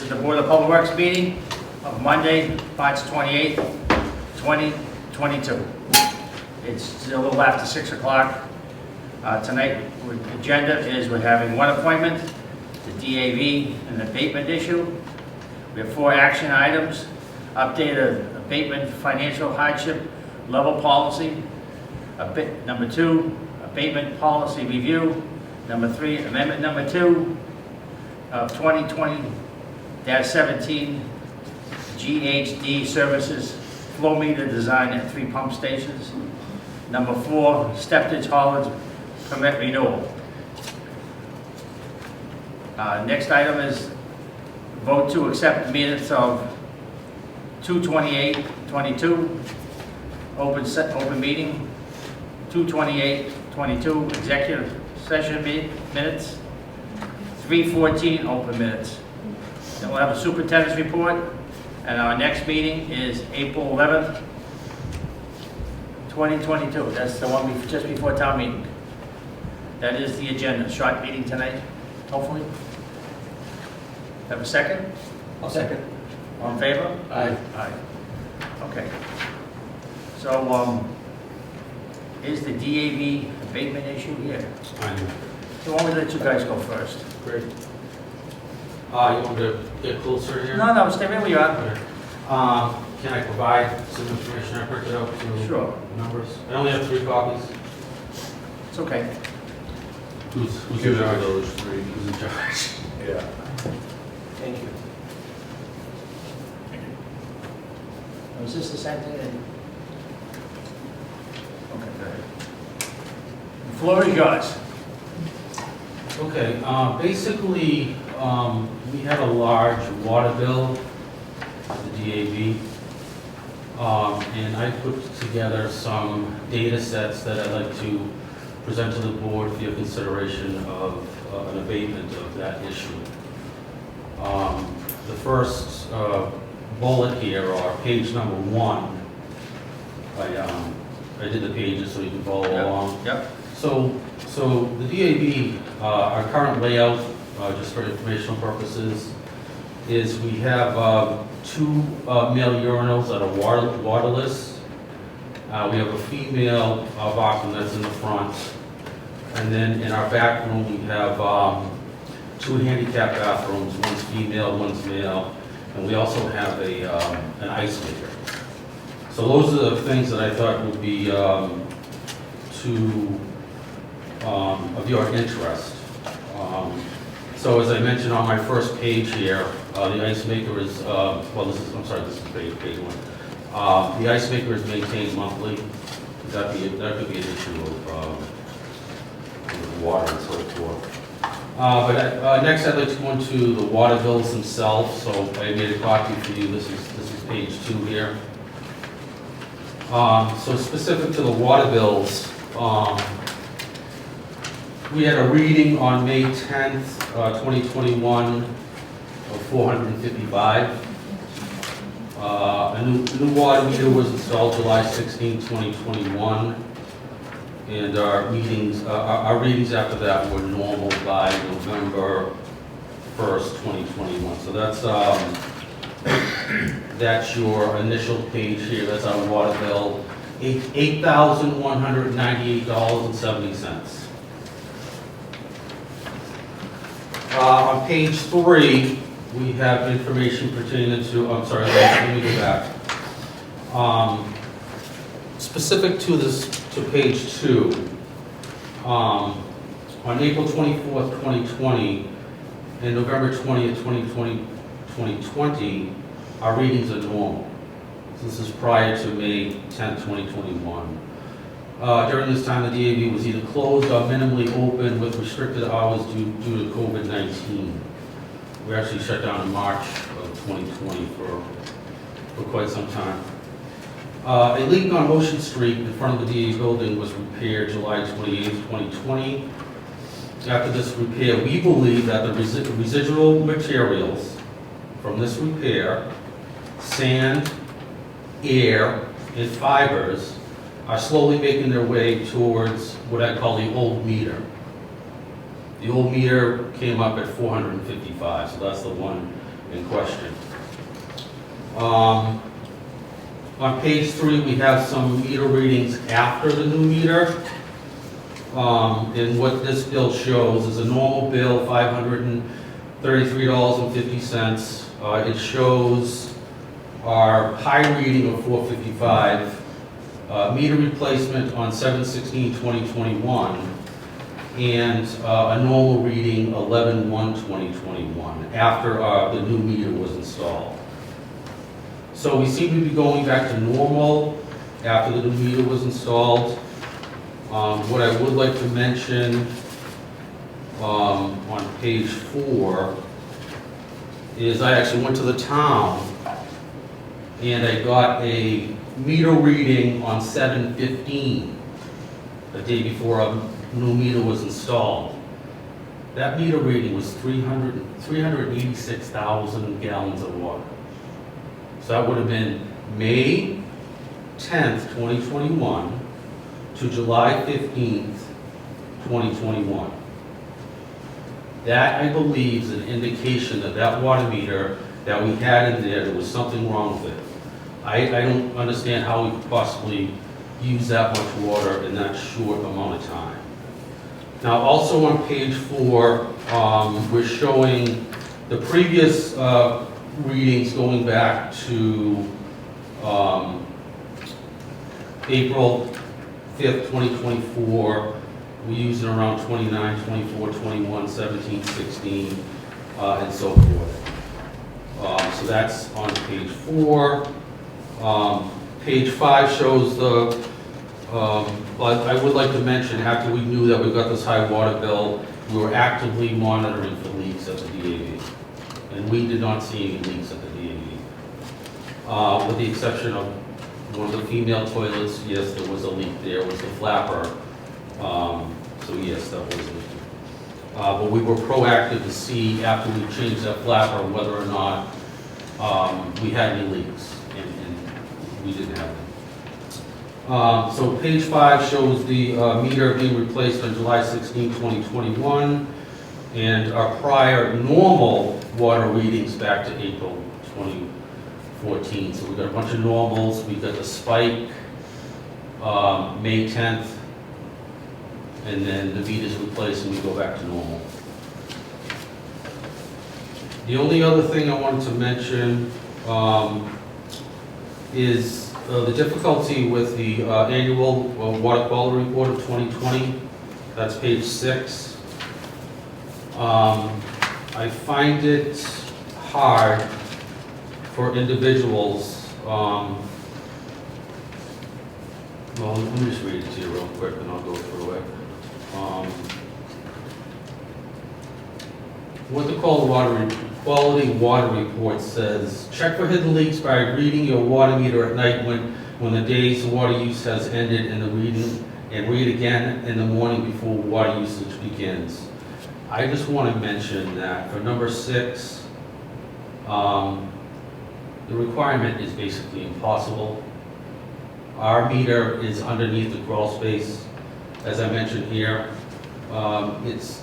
is the Board of Public Works meeting of Monday, March 28th, 2022. It's a little after 6 o'clock. Tonight, the agenda is we're having one appointment, the DAV, an abatement issue. We have 4 action items: update of abatement financial hardship level policy. Number 2, abatement policy review. Number 3, amendment number 2 of 2020-17 GHD services flow meter design at 3 pump stations. Number 4, Steptage haulage permit renewal. Next item is vote to accept minutes of 2/28/22, open meeting, 2/28/22, executive session minutes, 3/14 open minutes. Then we'll have a superintendent's report, and our next meeting is April 11th, 2022. That's the one just before town meeting. That is the agenda. Short meeting tonight, hopefully. Have a second? I'll second. All in favor? Aye. Aye. Okay. So, is the DAV abatement issue here? I know. So why don't we let you guys go first? Great. You want to get closer here? No, stay right where you are. Okay. Can I provide some information I printed out to Sure. numbers? I only have 3 copies. It's okay. Who's Give in it charge? those 3. Who's in charge? Yeah. Thank you. Was this the same thing? Okay, go ahead. The floor is yours. Okay, basically, we had a large water bill at the DAV, and I put together some data sets that I'd like to present to the board for your consideration of an abatement of that issue. The first bullet here, or page number 1, I did the pages so you can follow along. Yep. So the DAV, our current layout, just for informational purposes, is we have 2 male urinals that are waterless. We have a female bathroom that's in the front. And then in our back room, we have 2 handicap bathrooms, one's female, one's male. And we also have an ice maker. So those are the things that I thought would be of your interest. So as I mentioned on my first page here, the ice maker is, this is page 1. The ice maker is maintained monthly. That could be an issue of water and so forth. Next I'd like to go into the water bills themselves. So I made a copy for you. This is page 2 here. So specific to the water bills, we had a reading on May 10th, 2021 of 455. A new water meter was installed July 16, 2021. And our readings after that were normal by November 1st, 2021. So that's your initial page here. That's our water bill, $8,198.70. On page 3, we have information pertaining to, let me go back. Specific to page 2, on April 24th, 2020, and November 20th, 2020, our readings are normal. This is prior to May 10th, 2021. During this time, the DAV was either closed or minimally open with restricted hours due to COVID-19. We actually shut down in March of 2020 for quite some time. A leak on Ocean Street in front of the DAV building was repaired July 28th, 2020. After this repair, we believe that the residual materials from this repair, sand, air, and fibers, are slowly making their way towards what I call the old meter. The old meter came up at 455, so that's the one in question. On page 3, we have some meter readings after the new meter. And what this bill shows is a normal bill, $533.50. It shows our high reading of $455, meter replacement on 7/16/2021, and a normal reading 11/1/2021 after the new meter was installed. So we seem to be going back to normal after the new meter was installed. What I would like to mention on page 4 is I actually went to the town and I got a meter reading on 7/15, the day before a new meter was installed. That meter reading was 386,000 gallons of water. So that would have been May 10th, 2021 to July 15th, 2021. That, I believe, is an indication that that water meter that we had in there was something wrong with it. I don't understand how we could possibly use that much water in that short amount of time. Now, also on page 4, we're showing the previous readings going back to April 5th, 2024. We're using around 29, 24, 21, 17, 16, and so forth. So that's on page 4. Page 5 shows the, but I would like to mention, after we knew that we got this high water bill, we were actively monitoring for leaks at the DAV. And we did not see any leaks at the DAV. With the exception of one of the female toilets, yes, there was a leak there, it was the flapper. So yes, that was leaking. But we were proactive to see after we changed that flapper whether or not we had any leaks, and we didn't have them. So page 5 shows the meter being replaced on July 16, 2021, and our prior normal water readings back to April 2014. So we've got a bunch of normals, we've got the spike, May 10th, and then the meter's replaced and we go back to normal. The only other thing I wanted to mention is the difficulty with the annual water quality report of 2020. That's page 6. I find it hard for individuals. Well, let me just read it to you real quick and I'll go through it. What the quality water report says, check for hidden leaks by reading your water meter at night when the day's water use has ended and read again in the morning before water usage begins. I just want to mention that for number 6, the requirement is basically impossible. Our meter is underneath the crawl space, as I mentioned here. It's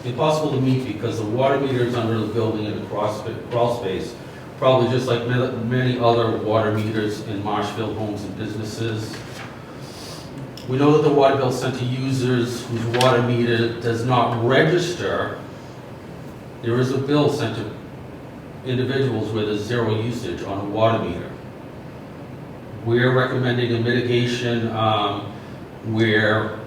impossible to meet because the water meter is under the building in the crawl space, probably just like many other water meters in Marshfield homes and businesses. We know that the water bill sent to users whose water meter does not register. There is a bill sent to individuals where there's zero usage on a water meter. We're recommending a mitigation where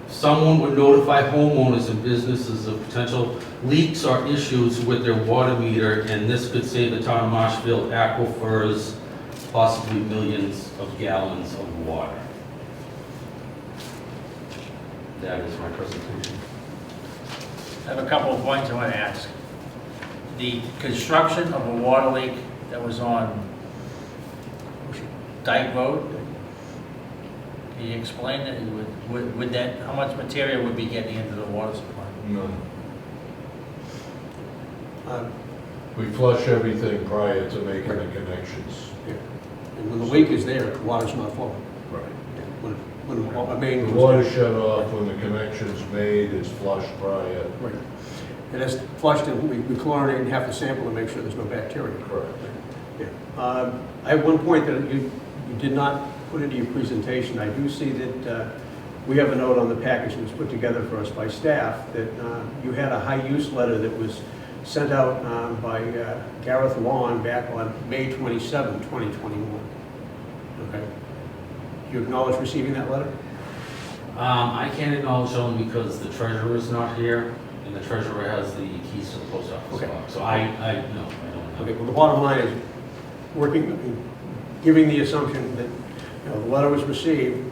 someone would notify homeowners and businesses of potential leaks or issues with their water meter, and this could save the town of Marshfield aquifers possibly millions of gallons of water. That is my presentation. I have a couple of points I want to ask. The construction of a water leak that was on Dyke Road, can you explain it? Would that, how much material would be getting into the water supply? None. We flush everything prior to making the connections. Yeah. And when the leak is there, the water's not flowing. Right. When a main The goes water down. shut off when the connection's made, it's flushed prior. Right. It is flushed and we chlorinate and have to sample to make sure there's no bacteria. Correct. Yeah. I have one point that you did not put into your presentation. I do see that we have a note on the package that was put together for us by staff that you had a high use letter that was sent out by Gareth Lawn back on May 27, 2021. Okay. Do you acknowledge receiving that letter? I can't acknowledge it only because the treasurer is not here, and the treasurer has the keys to the post office Okay. box. So no, I don't know. Okay, well, the bottom line is, giving the assumption that, the letter was received,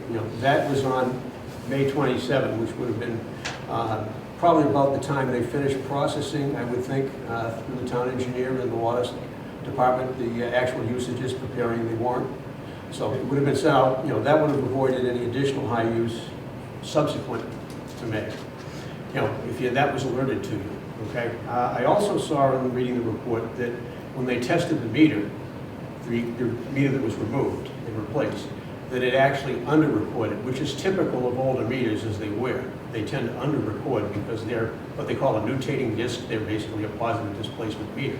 that was on May 27, which would have been probably about the time they finished processing, I would think, through the town engineer and the water department, the actual usages preparing the warrant. So it would have been sent out, that would have avoided any additional high use subsequent to May. That was alerted to you, okay? I also saw in reading the report that when they tested the meter that was removed and replaced, that it actually under-recorded, which is typical of older meters as they wear. They tend to under-record because they're what they call a nutating disc. They're basically a positive displacement meter.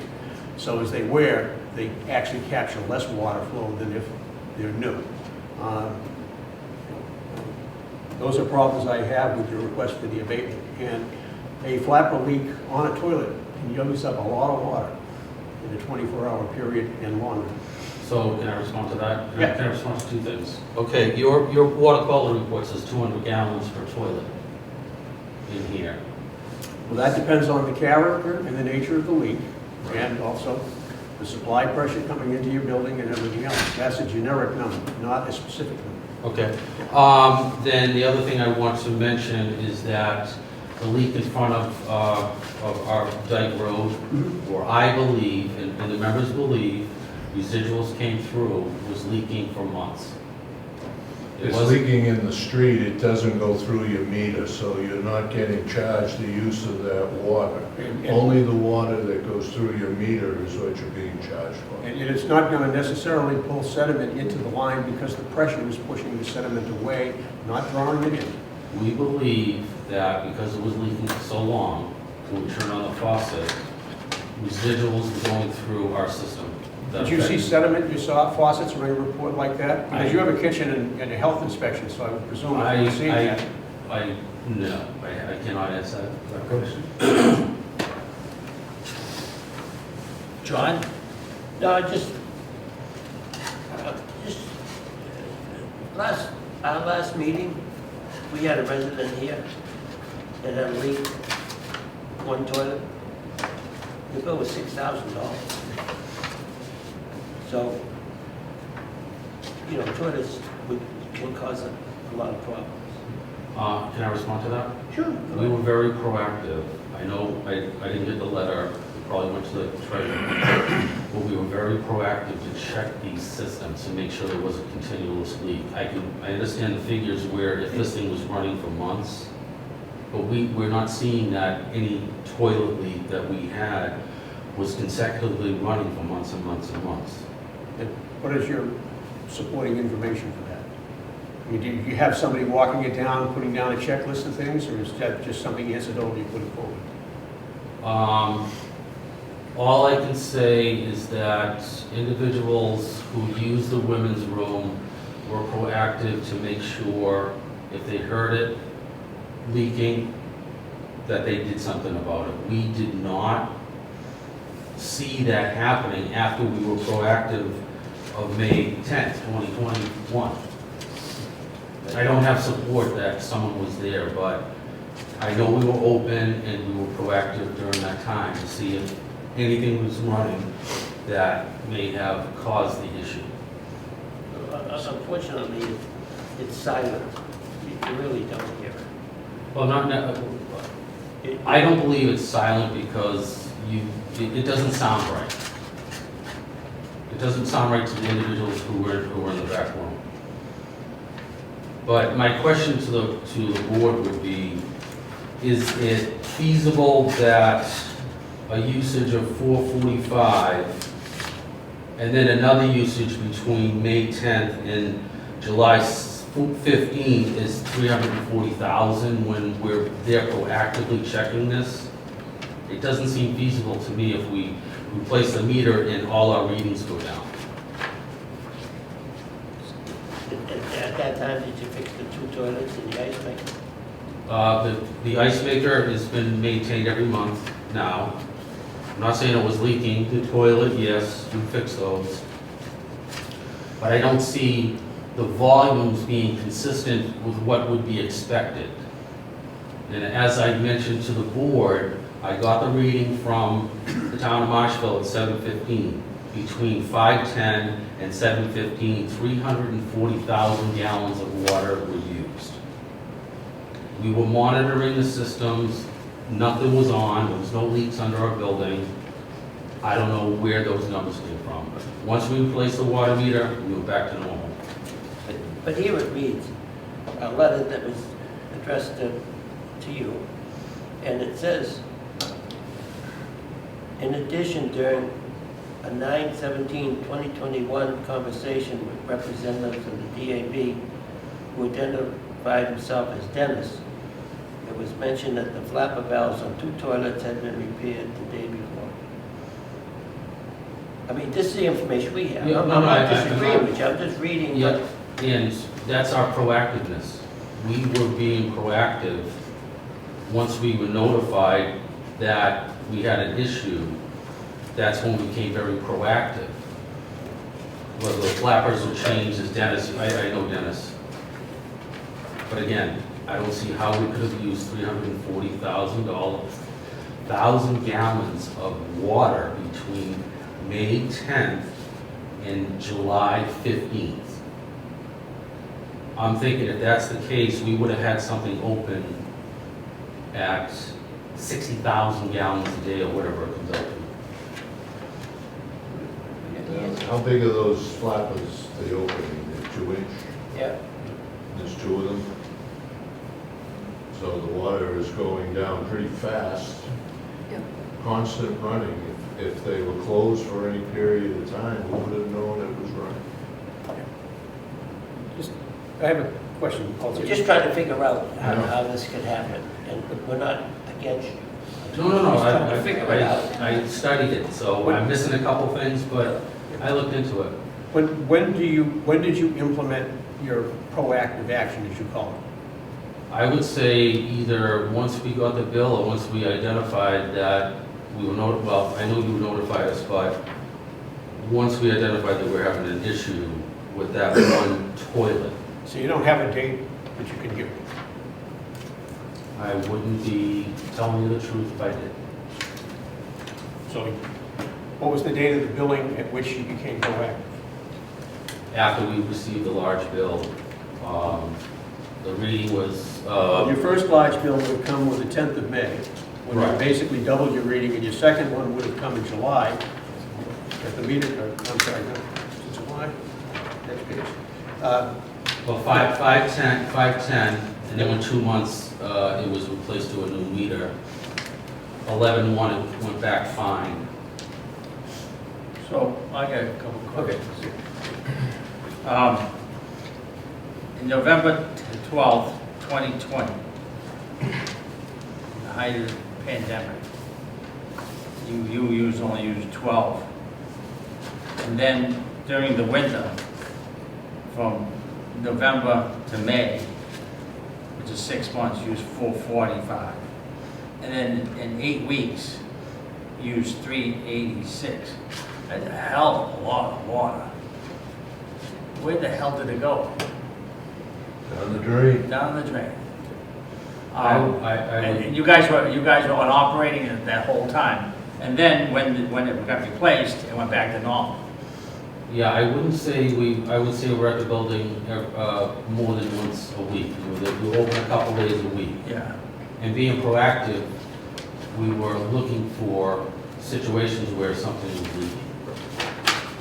So as they wear, they actually capture less water flow than if they're new. Those are problems I have with your request for the abatement. And a flapper leak on a toilet can use up a lot of water in a 24-hour period and longer. So can I respond to that? Yeah. Can I respond to two things? Okay, your water quality report says 200 gallons per toilet in here. Well, that depends on the character and the nature of the leak, and also the supply pressure coming into your building and everything else. That's a generic number, not a specific number. Okay. Then the other thing I want to mention is that the leak in front of our Dyke Road, where I believe, and the members believe, residuals came through, was leaking for months. It's leaking in the street, it doesn't go through your meter, so you're not getting charged the use of that water. Only the water that goes through your meter is what you're being charged for. And it's not going to necessarily pull sediment into the line because the pressure is pushing the sediment away, not drawing it in. We believe that because it was leaking for so long, when we turned on the faucet, residuals were going through our system. Did you see sediment, you saw faucets or any report like that? Because you have a kitchen and a health inspection, so I would presume you've seen that. No, I cannot answer that question. John? No, our last meeting, we had a resident here that had a leak, one toilet. The bill was $6,000. So, toilets can cause a lot of problems. Can I respond to that? Sure. We were very proactive. I know I didn't get the letter, it probably went to the treasurer, but we were very proactive to check these systems to make sure there was a continuous leak. I understand the figures where if this thing was running for months, but we're not seeing that any toilet leak that we had was consecutively running for months and months and months. And what is your supporting information for that? I mean, do you have somebody walking it down, putting down a checklist of things, or is that just something incidental you put forward? All I can say is that individuals who use the women's room were proactive to make sure if they heard it leaking, that they did something about it. We did not see that happening after we were proactive of May 10th, 2021. I don't have support that someone was there, but I know we were open and we were proactive during that time to see if anything was running that may have caused the issue. Unfortunately, it's silent. You really don't hear it. Well, I don't believe it's silent because it doesn't sound right. It doesn't sound right to the individuals who were in the back room. But my question to the board would be, is it feasible that a usage of 445 and then another usage between May 10th and July 15th is 340,000 when we're there proactively checking this? It doesn't seem feasible to me if we replace the meter and all our readings go down. At that time, did you fix the 2 toilets and the ice maker? The ice maker has been maintained every month now. I'm not saying it was leaking. The toilet, yes, we fixed those. But I don't see the volumes being consistent with what would be expected. And as I mentioned to the board, I got the reading from the town of Marshfield at 7:15. Between 5:10 and 7:15, 340,000 gallons of water were used. We were monitoring the systems, nothing was on, there was no leaks under our building. I don't know where those numbers came from. But once we replaced the water meter, we were back to normal. But here it reads, a letter that was addressed to you, and it says, in addition, during a 9/17/2021 conversation with representatives of the DAB who identified himself as Dennis, it was mentioned that the flapper valves on 2 toilets had been repaired the day before. I mean, this is the information we have. Yeah, I'm no, no, not I- disagreeing with you, I'm just reading Yeah, what. and that's our proactiveness. We were being proactive once we were notified that we had an issue. That's when we became very proactive. Whether the flappers were changed, as Dennis, I know Dennis. But again, I don't see how we could have used $340,000 gallons of water between May 10th and July 15th. I'm thinking if that's the case, we would have had something open at 60,000 gallons a day or whatever it comes out to. How big are those flappers they open? They're 2-inch? Yeah, There's 2 of them. So the water is going down pretty fast. Constant running. If they were closed for any period of time, we would have known it was running. I have a question also. we're just trying to figure out Yeah. how this could happen, and we're not against you. No, Just trying to figure it out. I studied it, so I'm missing a couple things, but I looked into it. When did you implement your proactive action, as you call it? I would say either once we got the bill or once we identified that we were well, I know you notified us, but once we identified that we're having an issue with that one toilet, So you don't have a date that you can give me? I wouldn't be telling you the truth if I did. So what was the date of the billing at which you became proactive? After we received the large bill, the reading was, Your first large bill would have come on the 10th of May, when you Right. basically doubled your reading, and your second one would have come in July. At the meter, I'm sorry, no, it's July, next page. well, 5/10, and then in 2 months, it was replaced to a new meter. 11/1, it went back fine. So I got a couple of questions. In November 12th, 2020, the height of the pandemic, you only used 12. And then during the winter, from November to May, which is 6 months, you used 445. And then in 8 weeks, you used 386. That's a hell of a lot of water. Where the hell did it go? Down the drain. Down the drain. I And you guys were on operating it that whole time. And then when it got replaced, it went back to normal. Yeah, I wouldn't say I would say we're at the building more than once a week. We open a couple days a week. Yeah. And being proactive, we were looking for situations where something was leaking.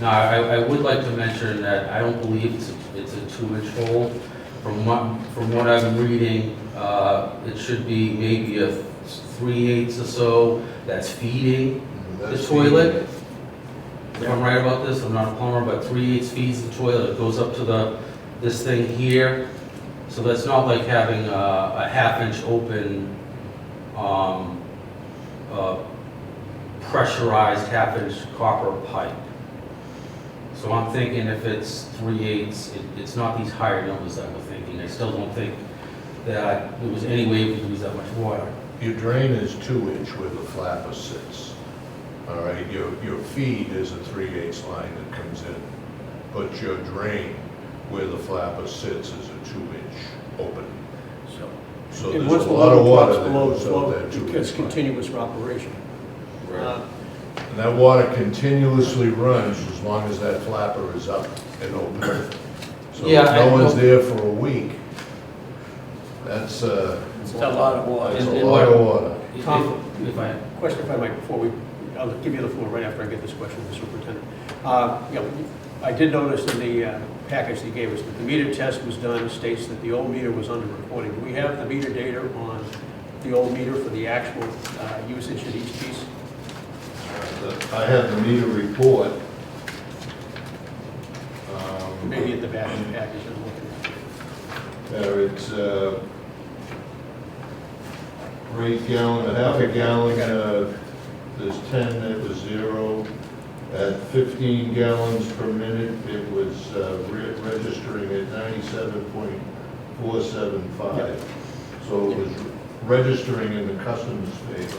Now, I would like to mention that I don't believe it's a 2-inch hole. From what I'm reading, it should be maybe a 3/8 or so that's feeding the That's toilet. If I'm right about this, I'm not a plumber, but 3/8 feeds the toilet, it goes up to this thing here. So that's not like having a 1/2 inch open pressurized half-inch copper pipe. So I'm thinking if it's 3/8, it's not these higher numbers that we're thinking. I still don't think that there was any way we could use that much water. Your drain is 2-inch where the flapper sits. All right, your feed is a 3/8 line that comes in, but your drain where the flapper sits is a 2-inch opening. So And there's once a the lot of water water drops that below the goes flow, out that it 2-inch gets line. continuous operation. And that water continuously runs as long as that flapper is up and open. So Yeah, if no I one's know. there for a week, that's It's a lot of water. a And lot of water. Tom, If I, Question if I might, I'll give you the floor right after I get this question to the superintendent. You know, I did notice in the package they gave us that the meter test was done, states that the old meter was under recording. Do we have the meter data on the old meter for the actual usage at each piece? I have the meter report. Maybe at the back of the package I'm looking at. There it's 8 gallon, a half a gallon, there's 10 that was 0. At 15 gallons per minute, it was registering at 97.475. So it was registering in the customer's favor.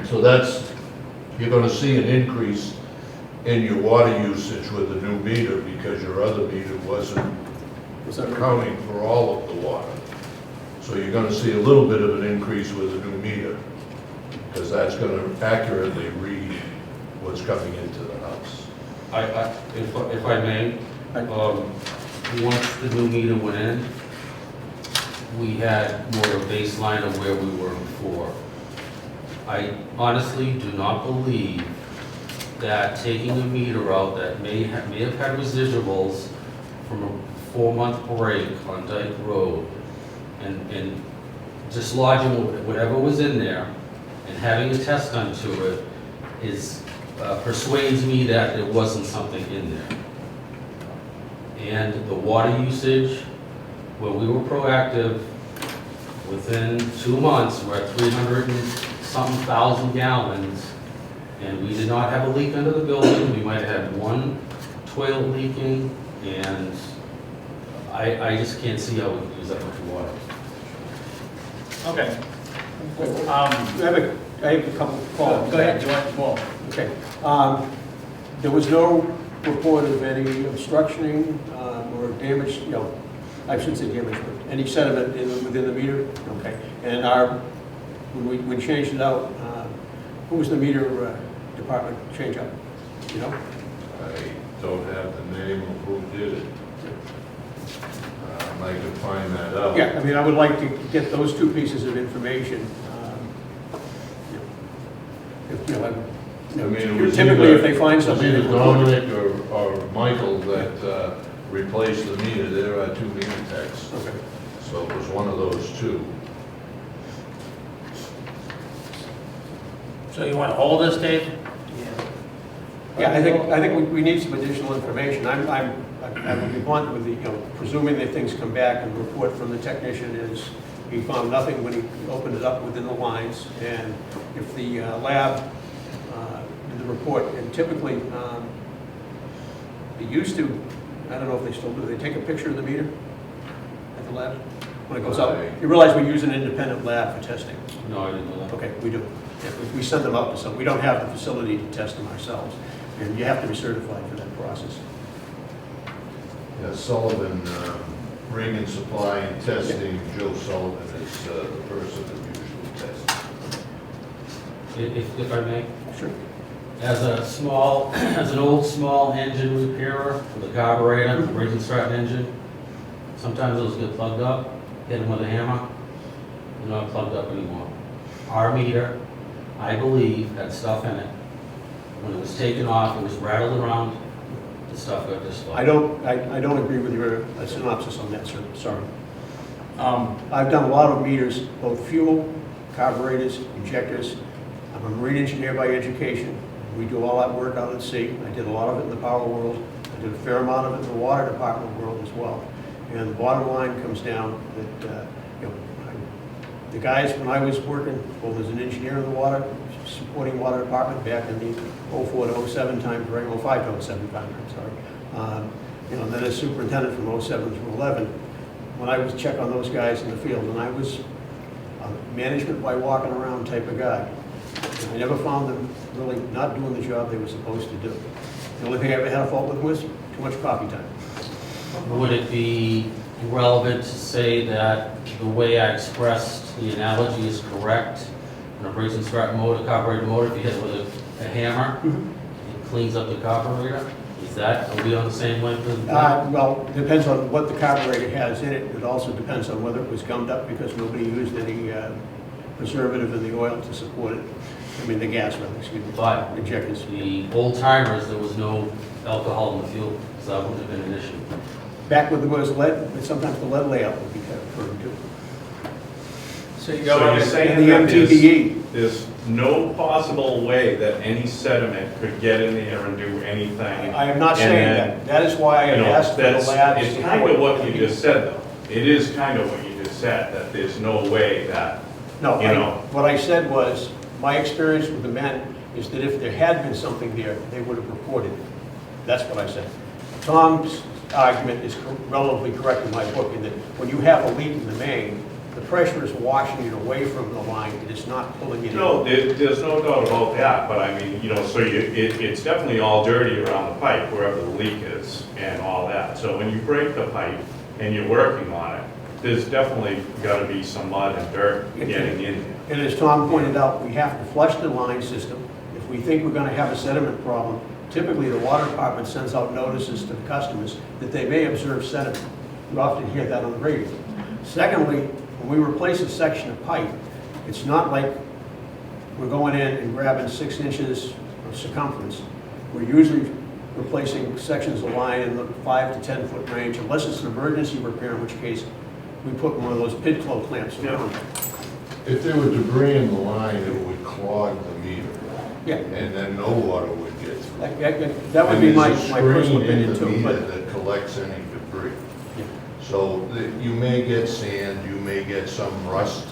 So that's, you're gonna see an increase in your water usage with the new meter because your other meter wasn't Was that accounting for all of the water. So you're gonna see a little bit of an increase with the new meter, because that's gonna accurately read what's coming into the house. if I may, once the new meter went in, we had more of a baseline of where we were before. I honestly do not believe that taking a meter out that may have had residuals from a 4-month break on Dyke Road and dislodging whatever was in there and having a test done to it persuades me that there wasn't something in there. And the water usage, when we were proactive, within 2 months, we're at 300-something thousand gallons, and we did not have a leak under the building. We might have had one toilet leaking, and I just can't see how we could use that much water. Okay. I have a couple calls. Go ahead, do you want more? Okay. There was no report of any obstructioning or damage, you know, I shouldn't say damage, but any sediment within the meter? Okay. And when we changed it out, who was the meter department change up? You know? I don't have the name of who did it. I can find that out. Yeah, I mean, I would like to get those two pieces of information. If, you know, I mean, it was typically, either- if they find it was something. either Dominic or Michael that replaced the meter. There are 2 meter techs. Okay. So it was one of those 2. So you want to hold this, Dave? Yeah, I think we need some additional information. I would be blunt with the, you know, presuming that things come back and the report from the technician is he found nothing when he opened it up within the lines. And if the lab did the report, and typically they used to, I don't know if they still do, they take a picture of the meter at the lab when it goes up. You realize we use an independent lab for testing. No, I didn't know that. Okay, we do. Yeah, we send them out to some, we don't have the facility to test them ourselves. And you have to be certified for that process. Yeah, Sullivan, Ring and Supply and Testing, Joe Sullivan is the person that usually tests. If I may, Sure. as an old small engine repairer with a carburetor, a braking start engine, sometimes those get plugged up, hit them with a hammer, they're not plugged up anymore. Our meter, I believe, had stuff in it. When it was taken off, it was rattled around, the stuff got dislodged. I don't agree with your synopsis on that, sir, sorry. I've done a lot of meters, both fuel, carburetors, injectors. I'm a marine engineer by education. We do all that work out at sea. I did a lot of it in the power world. I did a fair amount of it in the water department world as well. And the bottom line comes down that, you know, The guys, when I was working, both as an engineer in the water, supporting water department back in the 04 to 07 time frame, 05 to 07 time frame, sorry. And then as superintendent from 07 to 11, when I was check on those guys in the field, and I was a management by walking around type of guy. And I never found them really not doing the job they were supposed to do. The only thing I ever had a fault with was too much coffee time. Would it be relevant to say that the way I expressed the analogy is correct? When a brace and start motor, carburetor motor, if you hit it with a hammer, it cleans up the carburetor? Is that, are we on the same wavelength? Well, depends on what the carburetor has in it. It also depends on whether it was gummed up because nobody used any preservative in the oil to support it. I mean, the gas, rather, excuse me. But Injectors. the old timers, there was no alcohol in the fuel, so that wouldn't have been an issue. Back when there was lead, but sometimes the lead layout would be referred to. So you're saying And the that MTBE. there's no possible way that any sediment could get in there and do anything? I am not saying And that. That is why I You have know, asked for the that's, labs. it's kind of what you just said, though. It is kind of what you just said, that there's no way that, No, you know. what I said was, my experience with the men is that if there had been something there, they would have reported it. That's what I said. Tom's argument is relatively correct in my book, in that when you have a leak in the main, the pressure is washing it away from the line, it is not pulling it in. No, there's no doubt about that, but I mean, you know, so it's definitely all dirty around the pipe, wherever the leak is and all that. So when you break the pipe and you're working on it, there's definitely got to be some mud and dirt getting in there. And as Tom pointed out, we have to flush the line system. If we think we're going to have a sediment problem, typically the water department sends out notices to the customers that they may observe sediment. You often hear that on the radio. Secondly, when we replace a section of pipe, it's not like we're going in and grabbing 6 inches of circumference. We're usually replacing sections of line in the 5 to 10 foot range, unless it's an emergency repair, in which case we put one of those pit flow clamps around. If there were debris in the line, it would clog the meter, Yeah, and then no water would get through. that would be my And there's a personal screen opinion in the too, meter but that collects any debris. Yeah. So you may get sand, you may get some rust.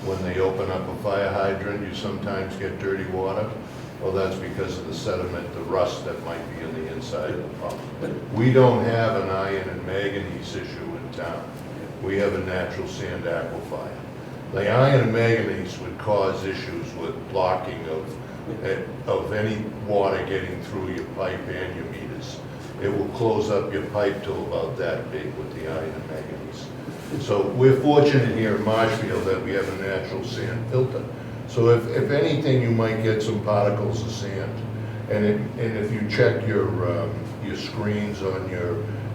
When they open up a fire hydrant, you sometimes get dirty water. Well, that's because of the sediment, the rust that might be in the inside of the pump. We don't have an iron and manganese issue in town. We have a natural sand aquifer. The iron and manganese would cause issues with blocking of any water getting through your pipe and your meters. It will close up your pipe to about that big with the iron and manganese. So we're fortunate here in Marshfield that we have a natural sand filter. So if anything, you might get some particles of sand. And if you check your screens on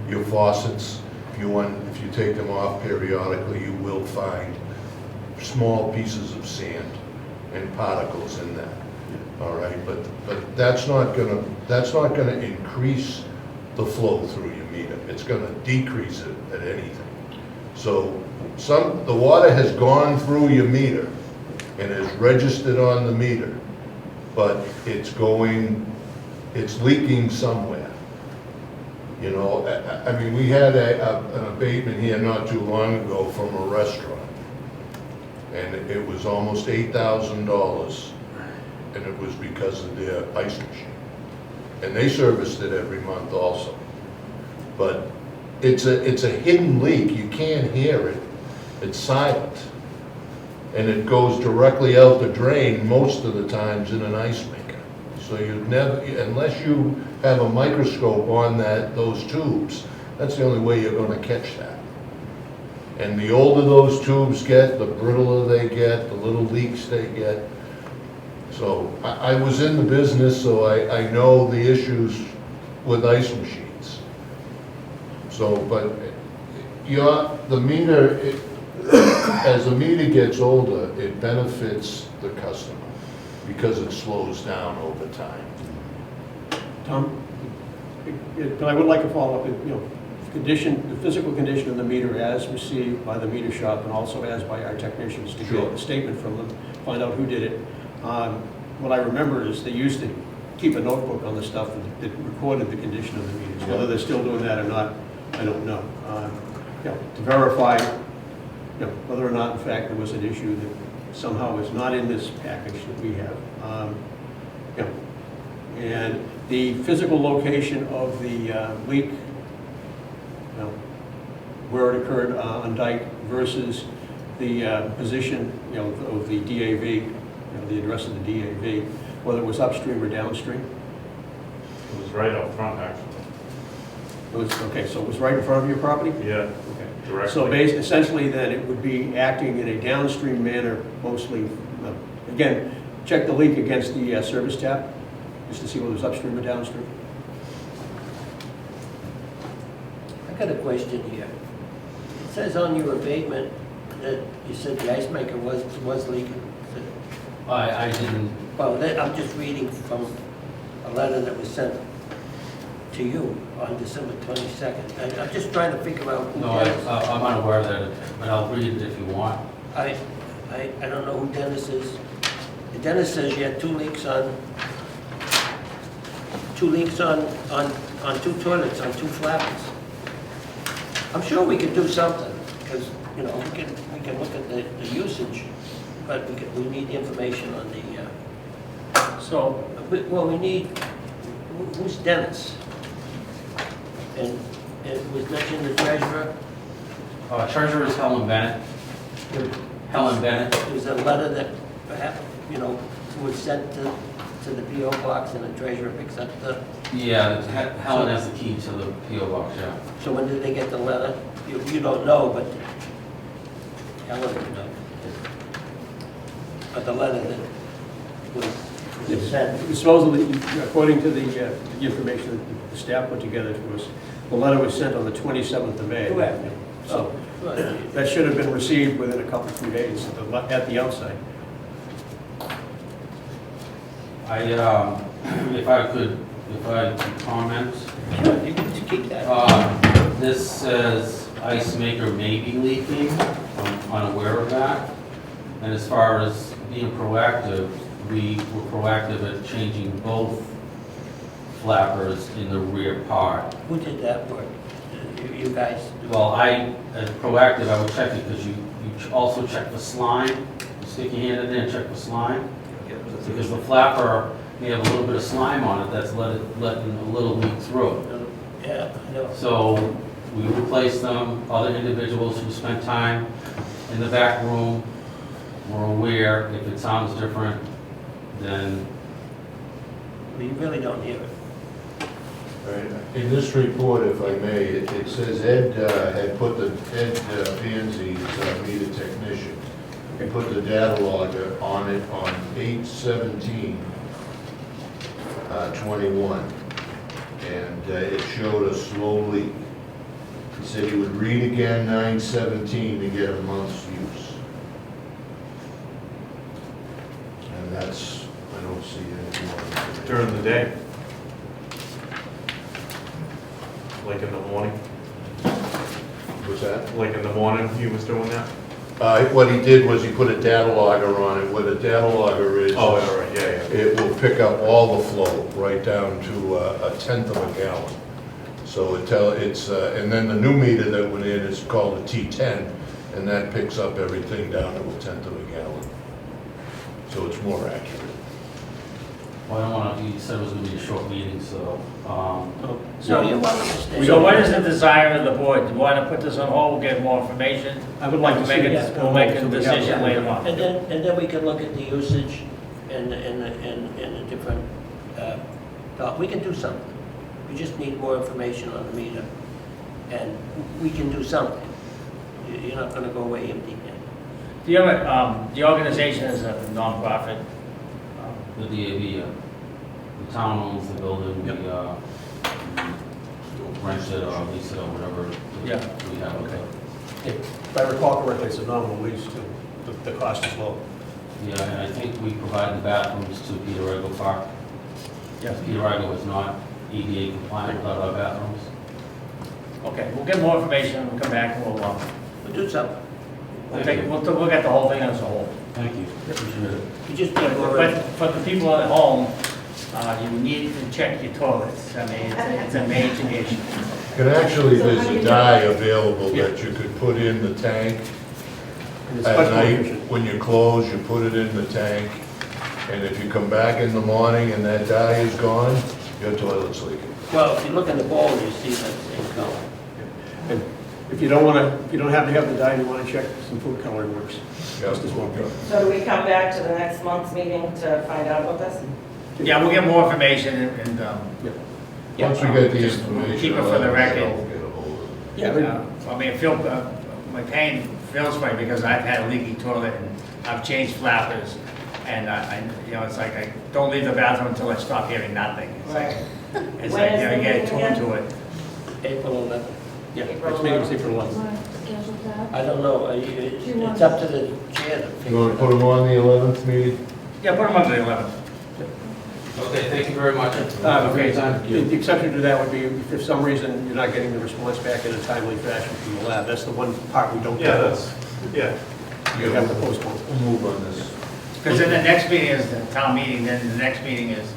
your faucets, if you take them off periodically, you will find small pieces of sand and particles in that. All right, but that's not gonna increase the flow through your meter. It's gonna decrease it at anything. So the water has gone through your meter and is registered on the meter, but it's leaking somewhere. You know, I mean, we had an abatement here not too long ago from a restaurant, and it was almost $8,000, and it was because of their ice machine. And they serviced it every month also. But it's a hidden leak, you can't hear it, it's silent. And it goes directly out the drain most of the times in an ice maker. So you'd never, unless you have a microscope on those tubes, that's the only way you're gonna catch that. And the older those tubes get, the brittler they get, the little leaks they get. So I was in the business, so I know the issues with ice machines. So, but the meter, as the meter gets older, it benefits the customer because it slows down over time. Tom, but I would like to follow up, the physical condition of the meter as received by the meter shop and also as by our technicians to Sure. get a statement from them, find out who did it. What I remember is they used to keep a notebook on the stuff that recorded the condition of the meters. Whether they're still doing that or not, I don't know. To verify whether or not, in fact, there was an issue that somehow is not in this package that we have. You know, and the physical location of the leak, where it occurred on Dyke versus the position, of the DAV, the address of the DAV, whether it was upstream or downstream. It was right up front, actually. It was, okay, so it was right in front of your property? Yeah, Okay. directly. So essentially then it would be acting in a downstream manner mostly. Again, check the leak against the service tap, just to see whether it's upstream or downstream. I got a question here. It says on your abatement that you said the ice maker was leaking. I didn't, Well, I'm just reading from a letter that was sent to you on December 22nd. I'm just trying to figure out who no, Dennis. I'm unaware of that, but I'll read it if you want. I don't know who Dennis is. Dennis says you had two leaks on two toilets, on two flappers. I'm sure we could do something, because, we can look at the usage, but we need information on the, So, well, we need, who's Dennis? And it was mentioned the treasurer. Treasurer is Helen Bennett. Helen Bennett. There was a letter that perhaps, was sent to the PO box, and the treasurer picks up the, Yeah, Helen has the key to the PO box, yeah. so when did they get the letter? You don't know, but Helen would know. But the letter that was sent, Supposedly, according to the information that the staff put together to us, the letter was sent on the 27th of May. Correct. So right. that should have been received within a couple, 3 days at the outside. If I could comment, Sure, you can just keep that. this says ice maker may be leaking. I'm unaware of that. And as far as being proactive, we were proactive at changing both flappers in the rear part. Who did that work? You guys? Well, as proactive, I would check it because you also check the slime. You stick your hand in there and check the slime. Because the flapper may have a little bit of slime on it that's letting a little leak through. Yeah, I know. So we replaced them. Other individuals who spent time in the back room were aware. If it sounds different, then Well, you really don't hear it. In this report, if I may, it says Ed had put Ed Panzy's meter technician, he put the data logger on it on 8/17/21, and it showed a slow leak. He said he would read again 9/17 to get a month's use. And that's, I don't see anything more. During the day? Like in the morning? Was that? Like in the morning he was doing that? What he did was he put a data logger on it. What a data logger is, Oh, all right, yeah. it will pick up all the flow right down to a tenth of a gallon. So and then the new meter that went in is called a T10, and that picks up everything down to a tenth of a gallon. So it's more accurate. well, I don't want to, you said it was going to be a short meeting, so, So you're welcome to stay. so what is the desire of the board? Do you want to put this on hold, get more information? I would like to see it. We'll make a So we have- decision later on. And then we can look at the usage and the different, we can do something. We just need more information on the meter, and we can do something. You're not gonna go away empty-handed. The organization is a nonprofit. the DAV, the town owns the building, we rent it or lease it or whatever. Yeah. We have, Okay. If I recall correctly, it's a nominal lease too. The cost is low. Yeah, and I think we provide the bathrooms to Peter Rego Park. Yeah. Peter Rego is not ADA compliant without our bathrooms. Okay, we'll get more information and we'll come back and we'll do something. we'll look at the whole thing as a whole. Thank you, appreciate it. You just need more. But for the people at home, you need to check your toilets. I mean, it's a major issue. And actually, there's a dye available that you could put in the tank, And it's much At more night, efficient. when you close, you put it in the tank, and if you come back in the morning and that dye is gone, your toilet's leaking. Well, if you look in the bowl, you see that same color. And if you don't have to have the dye, you want to check, some food coloring works just as well. So do we come back to the next month's meeting to find out about this? Yeah, we'll get more information and, Once we get the Just information. keep it I'll for the have record. Michelle get a hold of it. Yeah, I mean, my pain feels funny because I've had a leaky toilet and I've changed flappers. And it's like I don't leave the bathroom until I stop hearing nothing. It's like, When you is the get meeting tuned again? to it. April 11th. yeah, next meeting is April 11th. I don't know, it's up to the chair to You figure wanna it put out. them on the 11th meeting? Yeah, put them on the 11th. Okay, thank you very much. Okay. The exception to that would be if for some reason you're not getting the response back in a timely fashion from the lab. That's the one part we don't Yeah, get. yeah. You have to postpone. We'll move on this. Because then the next meeting is the town meeting, then the next meeting is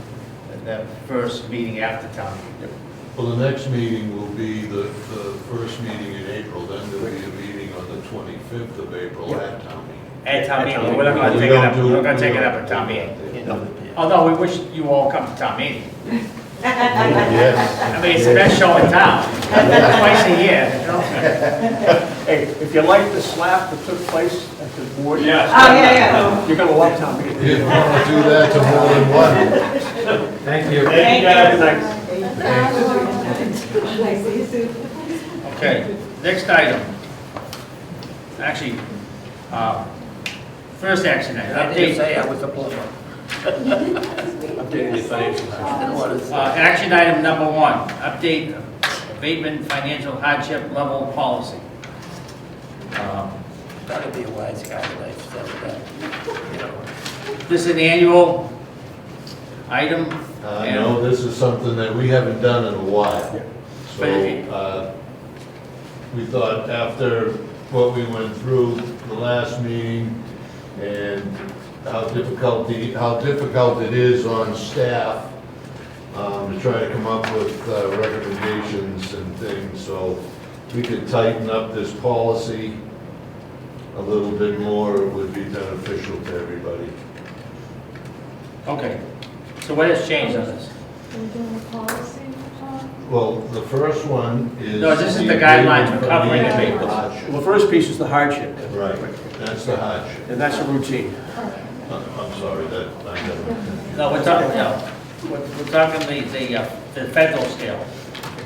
the first meeting after town meeting. Well, the next meeting will be the first meeting in April, then there'll be a meeting on the 25th of April at town meeting. At town meeting, At town we're not gonna We take it don't up, do- we're not gonna take it we up don't at town do meeting. that. You know, Although we wish you all come to town meeting. Yes. I mean, it's the best show in town, twice a year, you know? Hey, if you like the slap that took place at the board. Yes. Oh, yeah. You're gonna love town meeting. You want to do that to more than one? Thank you. Thank you, guys. Good night. Okay, next item. Actually, first action item, I didn't update, say I was a plumber. Updating the financial. I didn't want to say. action item number 1, update abatement financial hardship level policy. Gotta be a wise guy when I said that, you know. This is an annual item. No, this is something that we haven't done in a while. But if So, we thought after what we went through the last meeting and how difficult it is on staff to try to come up with recommendations and things, so we could tighten up this policy a little bit more, it would be beneficial to everybody. Okay, so what has changed on this? We're doing a policy, Tom? Well, the first one is. No, this is the guidelines for covering the abatements. hardship. Well, the first piece is the hardship, Right, that's the hardship. and that's a routine. I'm sorry, that, I never. No, we're talking, we're talking the federal scale.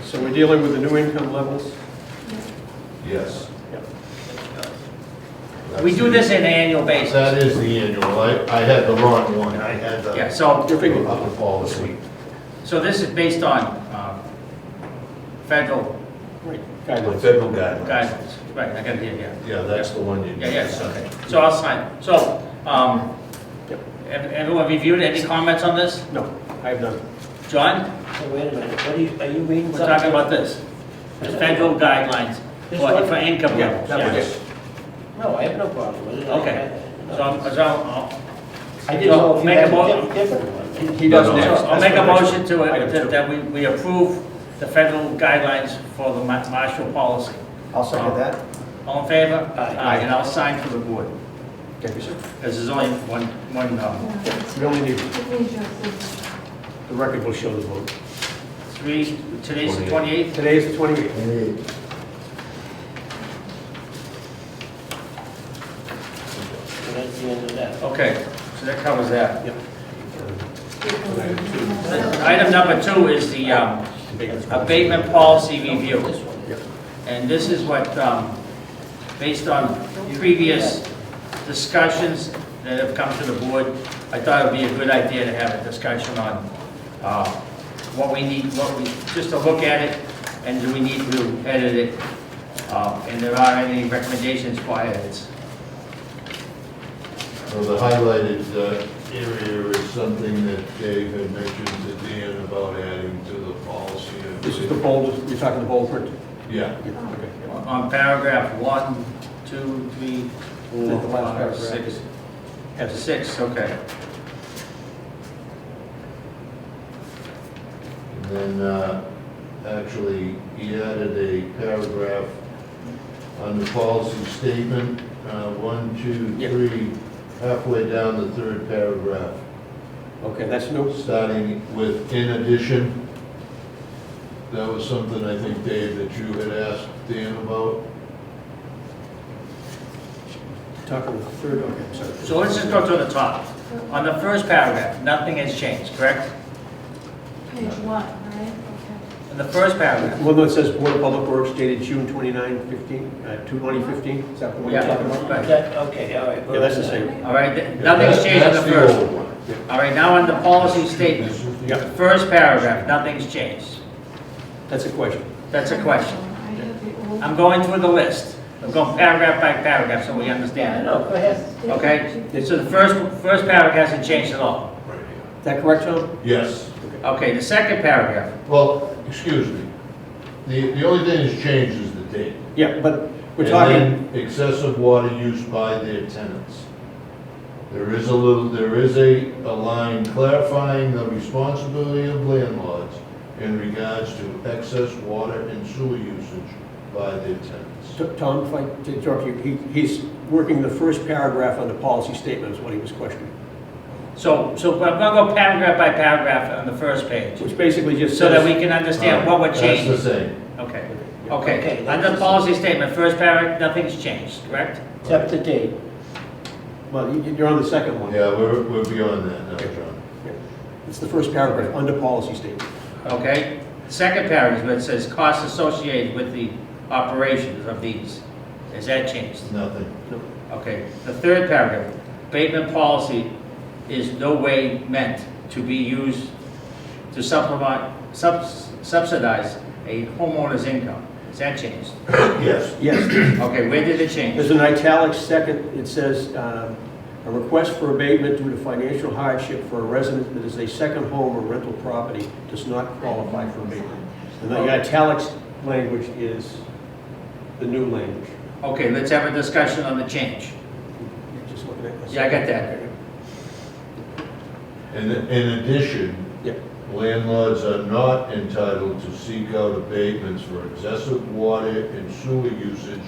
So we're dealing with the new income levels. Yes. We do this in an annual basis. That is the annual, I had the wrong one, I had the. Yeah, so, You're thinking Other policy. so this is based on federal Right. The Guidelines. federal guidelines. guidelines. Right, I got it here, yeah. Yeah, that's the one you. Yeah, yes, okay. So I'll sign. So, Yep. everyone reviewed, any comments on this? No, I have none. John, Hey, wait a minute, what are you reading? we're talking about this. The federal guidelines This one? for income Yeah, levels. that was yeah. it. No, I have no problem with it. Okay. So I didn't know if you make a had mo- a different one. He does No, no. next. I'll make a That's motion to Item two. it, that we approve the federal guidelines for the Marshfield policy. I'll second that. All in favor? Aye. And I'll sign for the board, Thank you, sir. because there's only one, We only need, It needs your signature. the record will show the vote. today's the 28th? Today is the 28th. So that's the end of that. Okay, so that covers that. Yep. Item number 2 is the abatement policy review. This one. Yep. And this is what, based on previous discussions that have come to the board, I thought it would be a good idea to have a discussion on what we need, just to look at it, and do we need to edit it, and there are any recommendations for edits. Well, the highlighted area is something that Dave had mentioned to Dan about adding to the policy. This is the bold, you're talking the bold print? Yeah. Okay. On paragraph 1, 2, 3, 4, The last 5, paragraph. 6. That's 6, okay. And then, actually, he added a paragraph On the policy statement, 1, 2, Yeah. 3, halfway down the third paragraph, Okay, that's new. starting with "in addition." That was something I think, Dave, that you had asked Dan about. Talking the third, okay, I'm sorry. So let's just go to the top. On the first paragraph, nothing has changed, correct? Page 1, right? Okay. In the first paragraph. One that says Board of Public Works dated June 2015, is that the one you're Yeah. talking about? Right. Okay, all right. Yeah, that's the same. All right, nothing's changed on the That's first. old one. All right, now on the policy statement, Yeah, first paragraph, nothing's changed. that's a question. That's a question. I have the old. I'm going through the list. I'm going paragraph by paragraph so we Yeah, understand it. no, go ahead. Okay? So the first paragraph hasn't changed at all. Is that correct, Tom? Yes. Okay, the second paragraph. Well, excuse me. The only thing that's changed is the date. Yeah, but we're And talking, then excessive water use by their tenants. There is a line clarifying the responsibility of landlords in regards to excess water and sewer usage by their tenants. Tom, if I to interrupt you, he's working the first paragraph on the policy statement is what he was questioning, So I'm gonna go paragraph by paragraph on the first page, which basically just so says. that we can understand what we're That's changing. the same. Okay, Okay, okay. that's Under the policy statement, first paragraph, nothing's changed, correct? Except the date. Well, you're on the second one. Yeah, we're beyond that now, John. It's the first paragraph, under policy statement. Okay? Second paragraph, where it says costs associated with the operations of these. Has that changed? Nothing. Okay. The third paragraph, abatement policy is no way meant to be used to subsidize a homeowner's income. Has that changed? Yes. Yes, Okay, where did it change? there's an italic second, it says, a request for abatement due to financial hardship for a resident that is a second home or rental property does not qualify for abatement. And the italics language is the new language. Okay, let's have a discussion on the change. You're just looking at this. Yeah, I got that. And in addition, Yeah. landlords are not entitled to seek out abatements for excessive water and sewer usage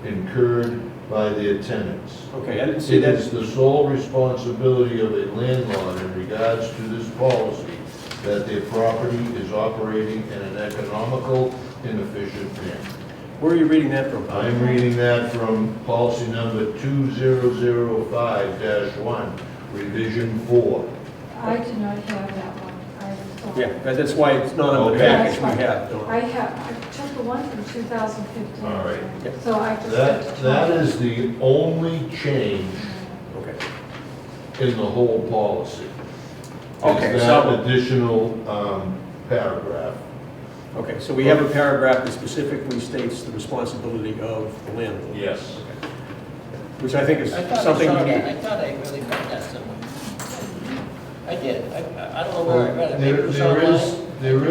incurred by their tenants. Okay, I didn't see It that. is the sole responsibility of a landlord in regards to this policy that their property is operating in an economical and efficient manner. Where are you reading that from? I'm reading that from policy number 2005-1, revision 4. I do not have that one. I saw. Yeah, that's why it's not on the Okay. package we have. don't I took the one from 2015. All right. So I just. That is the only change Okay. in the whole policy. Okay, Is so- that additional paragraph. Okay, so we have a paragraph that specifically states the responsibility of the landlord, Yes. which I think is I thought I something saw you that, I need. thought I really read that somewhere. I did, I don't know where I read it, maybe it was There online.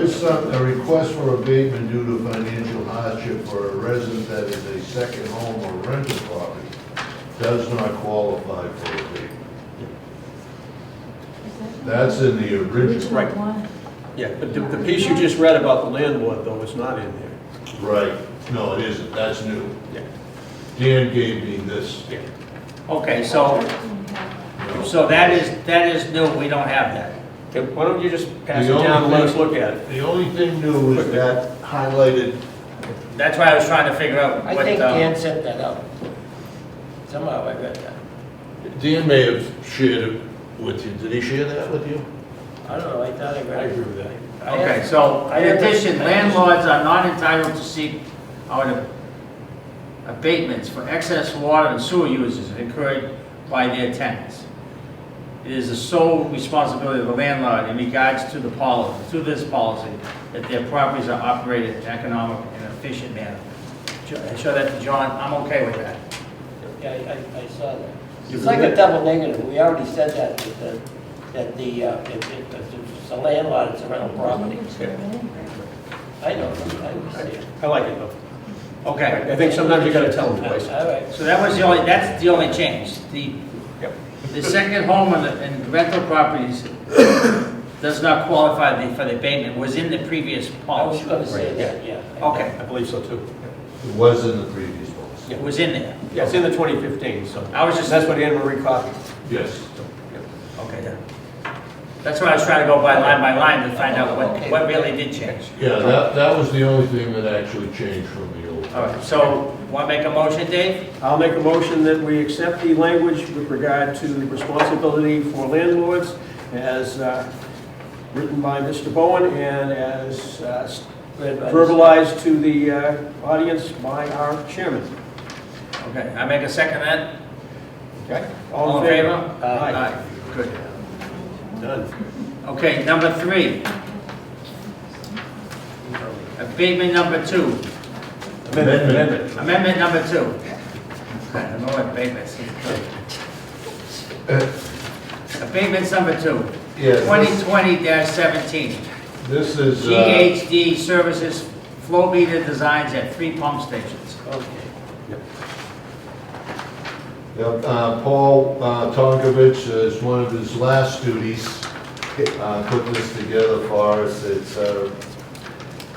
is a request for abatement due to financial hardship for a resident that is a second home or rental property, does not qualify for abatement. That's in the original. Right. one. Yeah, but the piece you just read about the landlord, though, is not in there. Right. No, it isn't. That's new. Yeah. Dan gave me this. Yeah. Okay, so that is new, we don't have that. Okay, why don't you just pass it The only down and let us thing- look at it? The only thing new is that highlighted, That's why I was trying to figure out I what, think Dan sent that out. Somehow I read that. Dan may have shared it with you. Did he share that with you? I don't know, I thought I I read agree it. with that. I okay, have- so I in have- addition, landlords are not entitled to seek out abatements for excess water and sewer uses incurred by their tenants. It is the sole responsibility of the landlord in regards to the policy, to this policy, that their properties are operated in an economic and efficient manner. I show that to John, I'm okay with that. Yeah, I saw that. You It's like read a it? double negative, we already said that, if it's a landlord, it's a rental property. I know, I understand. I like it, though. Okay, I think sometimes you gotta tell them twice. All right. so that's the only change. The second home and rental properties does not qualify for the abatement, was in the previous I was policy. gonna say that, yeah. Okay, I believe so, too. It was in the previous policy. Yeah. It was in there. Yeah, it's in the 2015, so. I was just, That's what Anne Marie copied. Yes. okay, yeah. That's what I was trying to go by line to find out what really did change. Yeah, that was the only thing that actually changed from the old. All right, so, want to make a motion, Dave? I'll make a motion that we accept the language with regard to responsibility for landlords as written by Mr. Bowen and as verbalized to the audience by our chairman. Okay, I make a second then? Okay? All in favor? Aye. Good. Done. Okay, number 3. Abatement number 2. Amendment. Amendment number 2. I don't know what abatement is. Abatements number 2. Yes. 2020-17. This is, GHD Services flow meter designs at 3 pump stations. Okay. Paul Tonkovich, as one of his last duties, put this together for us. It's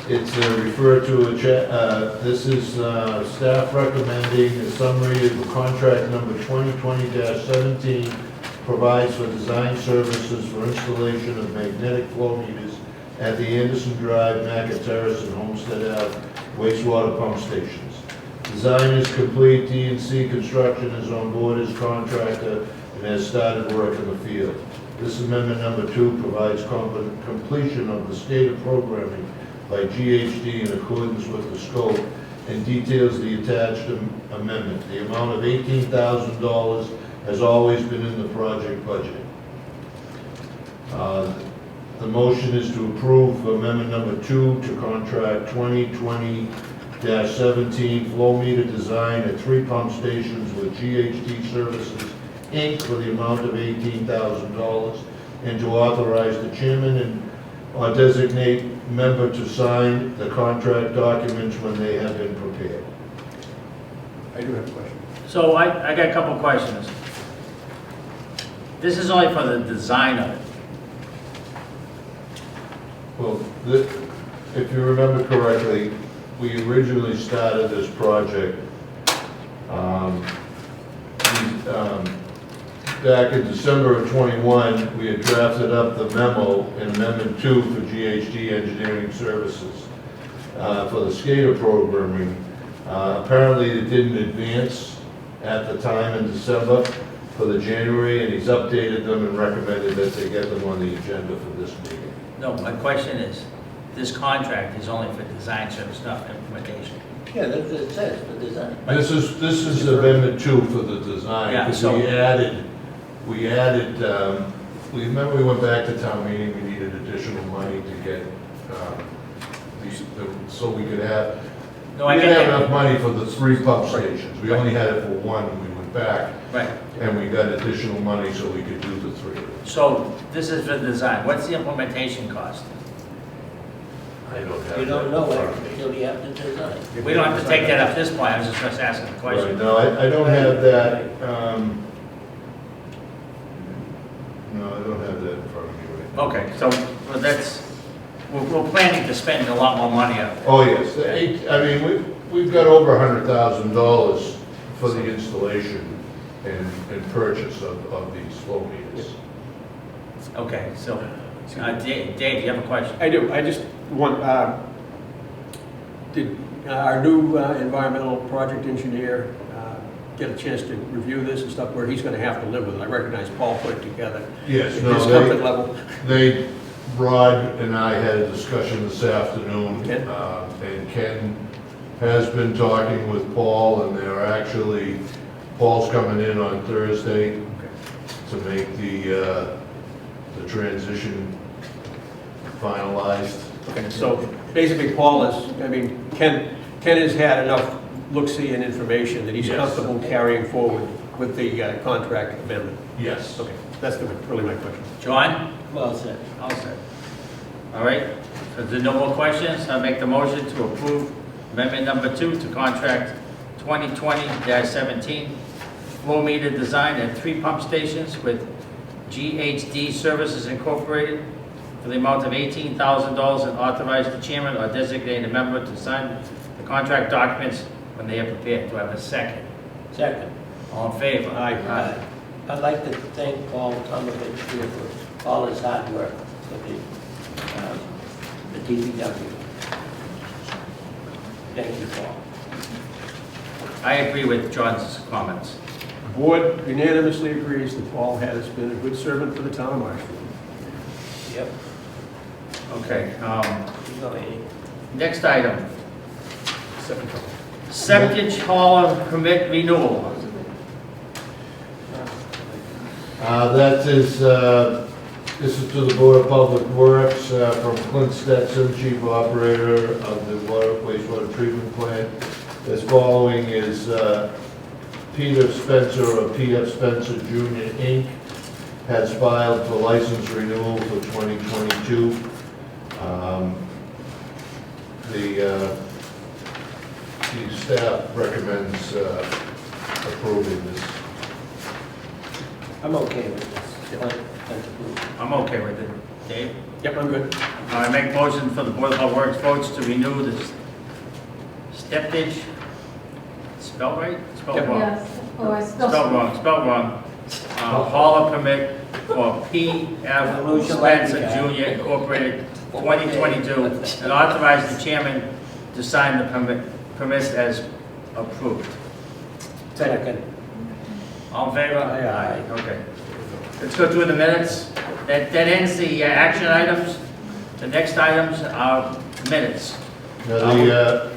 referred to, this is staff recommending a summary of the contract number 2020-17 provides for design services for installation of magnetic flow meters at the Anderson Drive, Mackett Terrace, and Homestead Ave wastewater pump stations. Design is complete, D&C Construction is on board as contractor and has started work in the field. This amendment number 2 provides completion of the stated programming by GHD in accordance with the scope and details the attached amendment. The amount of $18,000 has always been in the project budget. The motion is to approve amendment number 2 to contract 2020-17 flow meter design at 3 pump stations with GHD Services, Inc. for the amount of $18,000 and to authorize the chairman or designate member to sign the contract documents when they have been prepared. I do have a question. So I got a couple of questions. This is only for the design of it. Well, if you remember correctly, we originally started this project back in December of '21. We had drafted up the memo in Amendment 2 for GHD Engineering Services for the SCADA programming. Apparently, it didn't advance at the time in December for the January, and he's updated them and recommended that they get them on the agenda for this meeting. No, my question is, this contract is only for design service, not implementation. Yeah, that's what it says, for design. This is Amendment 2 for the design, Yeah, because so- we remember we went back to town meeting, we needed additional money to get, so we could have, No, we I didn't get have that. enough money for the 3 pump stations. We only had it for 1 when we went back, Right. and we got additional money so we could do the 3. So this is for design. What's the implementation cost? I don't have You that don't in know front it of me. until you have to design. We don't have to take that up this point. I was just asking a Right, question. no, I don't have that, no, I don't have that in front of me right now. Okay, so well, we're planning to spend a lot more money on it. Oh, yes, I mean, we've got over $100,000 for the installation and purchase of these flow meters. Okay, so, Dave, you have a question? I do, I just want, did our new environmental project engineer get a chance to review this and stuff where he's gonna have to live with it? I recognize Paul put it together. Yes, His no, comfort level. Rod and I had a discussion this afternoon, Ken? and Ken has been talking with Paul, and they're actually, Paul's coming in on Thursday to make the transition finalized. Okay, so basically Paul is, I mean, Ken has had enough look-see and information that he's Yes. comfortable carrying forward with the contract amendment. Yes. Okay, that's really my question. John? Well said. All set. All right, so if there's no more questions, I make the motion to approve amendment number 2 to contract 2020-17 flow meter design at 3 pump stations with GHD Services Incorporated for the amount of $18,000 and authorize the chairman or designated member to sign the contract documents when they are prepared. Do I have a second? Second. All in favor? Aye. I'd like to thank Paul Tomovich here for all his hard work for the DPW. Thank you, Paul. I agree with John's comments. The board unanimously agrees that Paul has been a good servant for the town of Marshfield. Yep. Okay, You go, Eddie. next item. Septic hauler permit renewal. This is to the Board of Public Works from Clint Stetson, Chief Operator of the wastewater treatment plant. This following is Peter Spencer of P.F. Spencer Jr. Inc. has filed for license renewal for 2022. The staff recommends approving this. I'm okay with this. I'm okay with it. Dave? Yep, I'm good. I make motion for the Board of Public Works votes to renew the steppage, spelled right? Spelled Yep. wrong. Yes, oh, I spelled. Spelled wrong. Hauler permit for P.F. Spencer Jr. Incorporated 2022, and authorize the chairman to sign the permits as approved. Second. All in favor? Aye. Okay. Let's go through the minutes. That ends the action items. The next items are minutes. Now,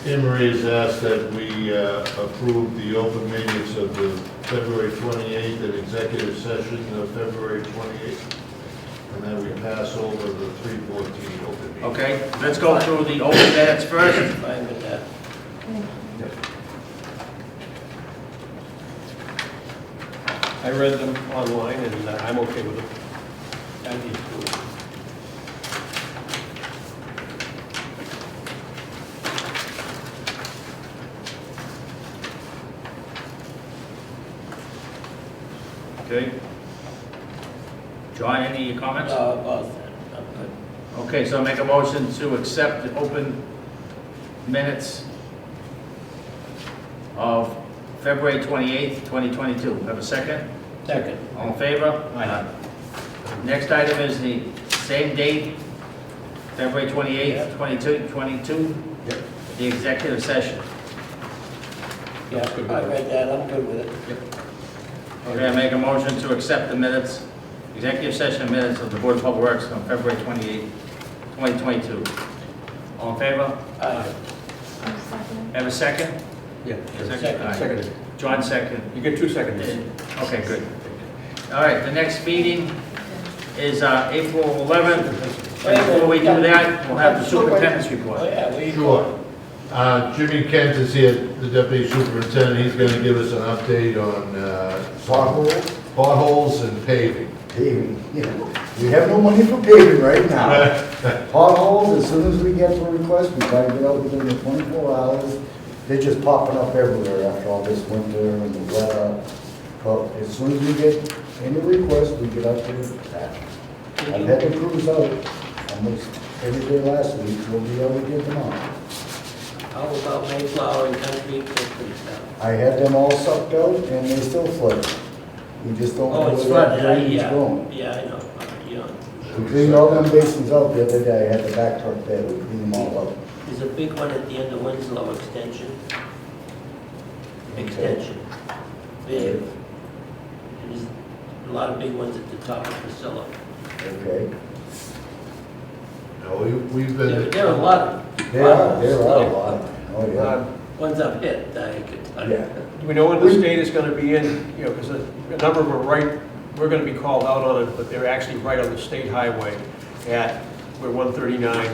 Emery has asked that we approve the open meetings of the February 28th and executive session of February 28th, and then we pass over the 314 open meetings. Okay, let's go through the open minutes first. Fine with that. I read them online, and I'm okay with them. I need to. Okay. John, any comments? Well, I'm good. Okay, so I make a motion to accept the open minutes of February 28th, 2022. Have a second? Second. All in favor? Aye. Next item is the same date, February 28th, 2022, Yep. the executive session. Yeah, Good with I that. read that, I'm good with it. Okay, I make a motion to accept the minutes, executive session minutes of the Board of Public Works on February 28th, 2022. All in favor? Aye. I'm second. Have a second? Yeah. Second. Aye. Seconded. John second. You get 2 seconds. Okay, good. All right, the next meeting is April 11th. Before we do that, we'll have the superintendent's Oh, report. yeah, where you Sure. going? Jimmy Kent is here, the deputy superintendent. He's going to give us an update on potholes and paving. Paving, you know, we have no money for paving right now. Potholes, as soon as we get the request, we try to get out within the 24 hours. They're just popping up everywhere after all this winter and the weather. But as soon as we get any request, we get out to the patch. I've had the crews out almost every day last week, we'll be able to get them out. How about Mayflower and Country? They're pretty tough. I had them all sucked out and they still flooded. We just don't know Oh, it's where that flooded, drainage is yeah, going. yeah, I know, you know. We cleaned all them basins out the other day, I had the back truck there, we cleaned them all out. There's a big one at the end of Winslow Extension. Extension. Big. And there's a lot of big ones at the top of Priscilla. Okay. No, we've There been, are a lot of. There are a lot. Oh, yeah. Uh, Ones I've hit, I could tell you. Yeah. Do we know when the state is going to be in, you know, because a number of them are right, we're going to be called out on it, but they're actually right on the state highway at where 139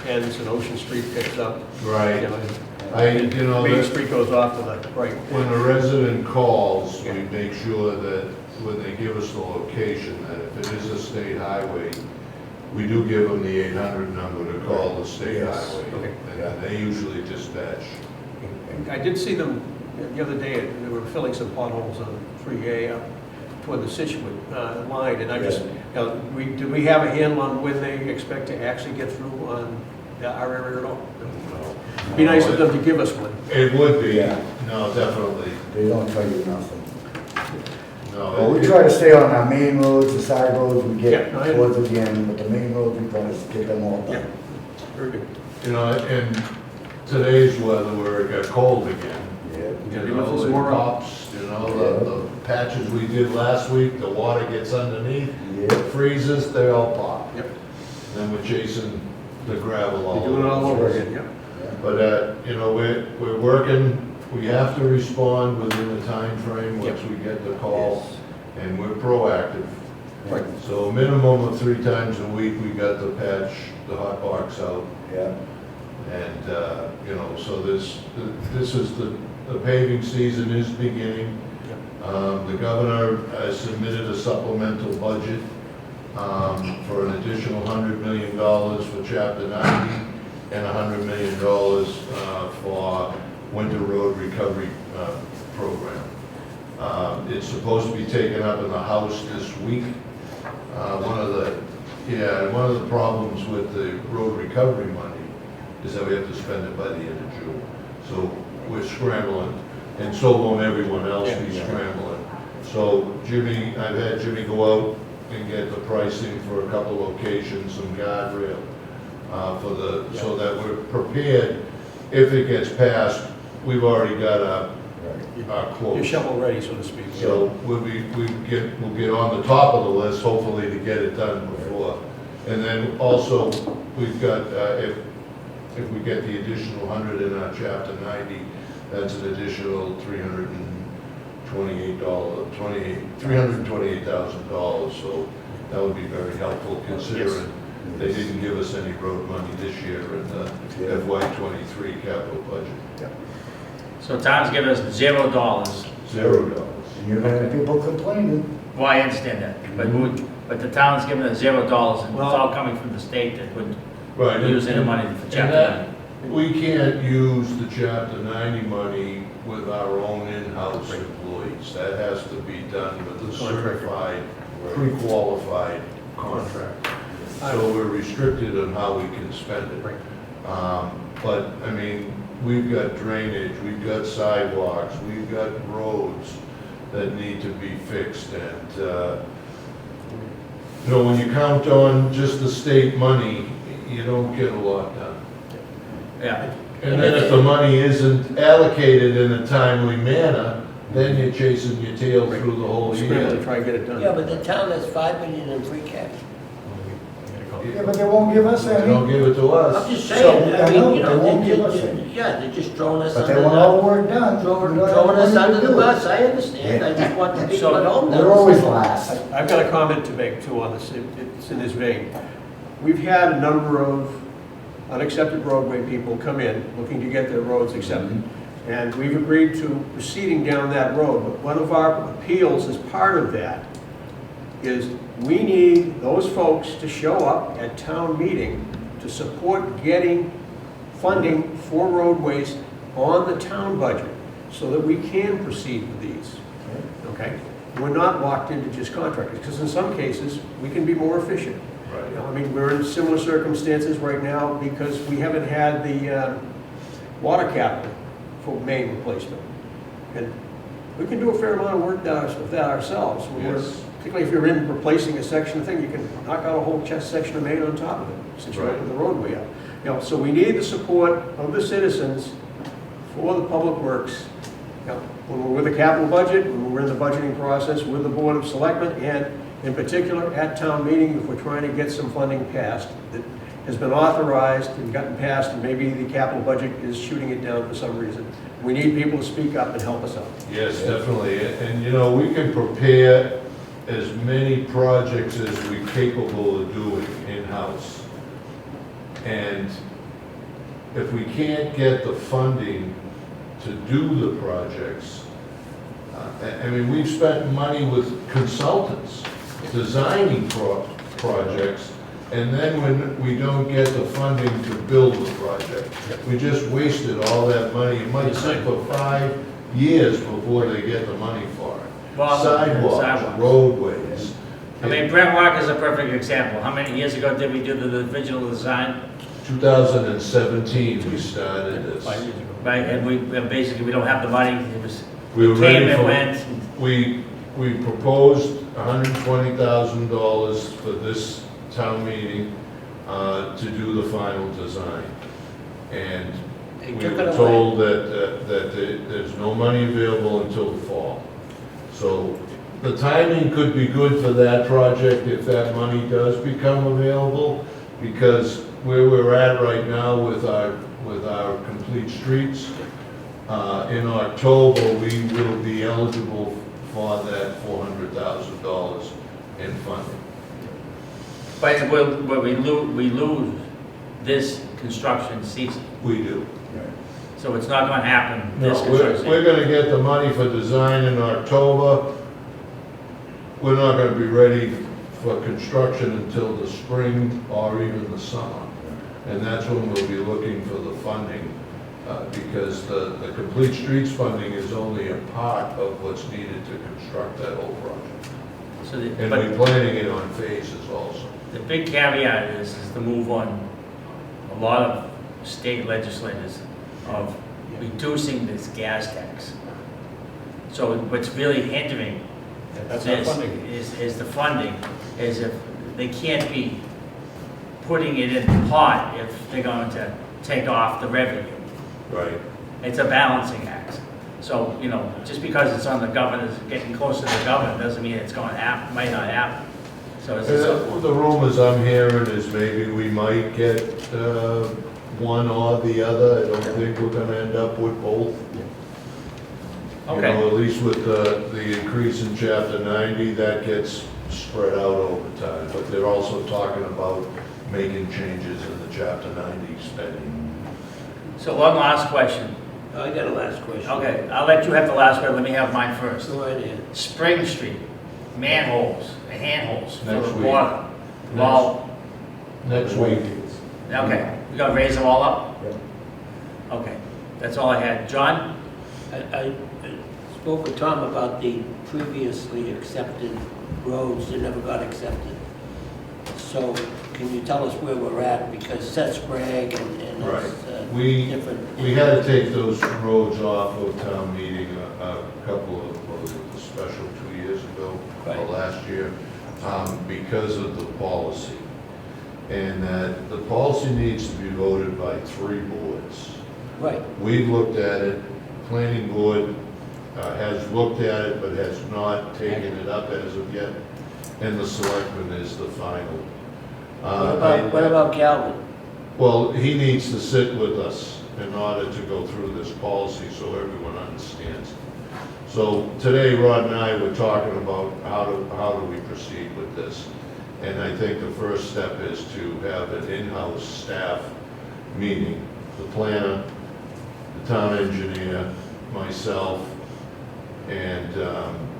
ends and Ocean Street picks up. right. You know, Main that- Street goes off to the right. When a resident calls, we make sure that when they give us the location, that if it is a state highway, we do give them the 800 number to call the state Yes. highway. Okay. And then they usually dispatch. I did see them the other day, they were filling some potholes on 3A up toward the Situate line, and I just, you know, do we have a handle on when they expect to actually get through on our area at all. It'd be nice of them to give us one. It would be, Yeah. no, definitely, They don't tell you nothing. no. Well, we it- try to stay on our main roads, the side roads we get Yeah, I- towards the end, but the main roads, we try to get them all Yeah. done. Very good. You know, in today's weather where it got cold again, Yeah. you Give us know, some it more up. pops, you know, the patches we did last week, the water gets underneath, it Yeah. freezes, they all pop. Yep. Then we're chasing the gravel all We're doing it all over. over again, yep. But, you know, we're working, we have to respond within the time frame once we get the call, and we're proactive. Right. So a minimum of 3 times a week, we got to patch the hot box out. Yeah. And, you know, so this is the paving season is beginning. The governor has submitted a supplemental budget for an additional $100 million for Chapter 90 and $100 million for winter road recovery program. It's supposed to be taken up in the House this week. One of the problems with the road recovery money is that we have to spend it by the end of June. So we're scrambling, and so won't everyone else be scrambling. So Jimmy, I've had Jimmy go out and get the pricing for a couple locations, some guardrail, so that we're prepared. If it gets passed, we've already got our You're quotes. shovel ready, so to speak. So we'll get on the top of the list, hopefully to get it done before. And then also, we've got, if we get the additional 100 in our Chapter 90, that's an additional $328,000, so that would be very helpful considering they didn't give us any road money this year in the FY23 capital budget. So town's giving us $0. $0. And you're gonna have people complaining. Well, I understand that, but the town's giving us $0, and it's all coming from the state that wouldn't Right. use any money for And Chapter that- 90. We can't use the Chapter 90 money with our own in-house employees. That has to be done with a certified, pre-qualified contract. So we're restricted on how we can spend it. But, I mean, we've got drainage, we've got sidewalks, we've got roads that need to be fixed. And, you know, when you count on just the state money, you don't get a lot done. Yeah. And then if the money isn't allocated in a timely manner, then you're chasing your tail through the whole Scramble to year. try and get it done. Yeah, but the town has $5 million in free cash. Yeah, but they won't give us They any. don't give it to I'm us. just So, saying, I I know, mean, you they won't know, give us any. yeah, they're just throwing us But under they want all the, the work done. throwing We don't have throwing us money under to the do it. bus, I understand, I just want the people at home to We're always understand. last. I've got a comment to make too on this, it's in this vein. We've had a number of unaccepted roadway people come in looking to get their roads accepted. And we've agreed to proceeding down that road, but one of our appeals as part of that is we need those folks to show up at town meeting to support getting funding for roadways on the town budget so that we can proceed with these. Okay? We're not locked into just contractors, because in some cases, we can be more efficient. You know, I mean, we're in similar circumstances right now because we haven't had the water capital for main replacement. And we can do a fair amount of work of that ourselves. Yes. Particularly if you're in replacing a section of thing, you can knock out a whole chest section of main on top of it, since you're Right. opening the roadway up. You know, so we need the support of the citizens for the public works. You know, when we're with the capital budget, when we're in the budgeting process with the Board of Selectmen, and in particular at town meeting, if we're trying to get some funding passed that has been authorized and gotten passed, and maybe the capital budget is shooting it down for some reason. We need people to speak up and help us out. Yes, definitely. And, you know, we can prepare as many projects as we're capable of doing in-house. And if we can't get the funding to do the projects, I mean, we've spent money with consultants designing projects, and then when we don't get the funding to build the project, we just wasted all that money. It might sit for 5 years before they get the money for it. Well, Sidewalks, roadways. I mean, Brent Walker's a perfect example. How many years ago did we do the original design? 2017, we started this. Right, and basically, we don't have the money, it was, We were it came ready and for, went. we proposed $120,000 for this town meeting to do the final design. And They we took were it away. told that there's no money available until the fall. So the timing could be good for that project if that money does become available, because where we're at right now with our complete streets, in October, we will be eligible for that $400,000 in funding. But we lose this construction season, We do. so it's not gonna happen this No, construction we're season. gonna get the money for design in October. We're not gonna be ready for construction until the spring or even the summer. And that's when we'll be looking for the funding, because the complete streets funding is only a part of what's needed to construct that whole project. So And but we're planning it on phases also. the big caveat is to move on a lot of state legislators of reducing this gas tax. So what's really hindering That's our this funding. is the funding, is if they can't be putting it in the pot if they're going to take off the revenue. Right. It's a balancing act. So, you know, just because it's on the governor, getting closer to the governor, doesn't mean it's going to happen, might not happen. So it's The rumors I'm hearing is maybe we might get one or the other. I don't think we're gonna end up with both. You okay. know, at least with the increase in chapter 90, that gets spread out over time. But they're also talking about making changes in the chapter 90 spending. So one last question. I got a last question. Okay, I'll let you have the last word. Let me have mine first. Go right ahead. Spring Street, manholes, handholds for Next the week. water. Well, Next week. okay, we gotta raise them all up? Yep. Okay, that's all I had. John? I spoke with Tom about the previously accepted roads that never got accepted. So can you tell us where we're at? Because Seth Sprague and Right. it's We different. We had to take those roads off of town meeting a couple of, what was it, the special 2 years ago, or Right. last year, because of the policy. And that the policy needs to be voted by 3 boards. Right. We've looked at it, planning board has looked at it, but has not taken it up as of yet, and the selectman is the final. What about Galvin? Well, he needs to sit with us in order to go through this policy so everyone understands. So today, Rod and I were talking about how do we proceed with this. And I think the first step is to have an in-house staff meeting, the planner, the town engineer, myself, and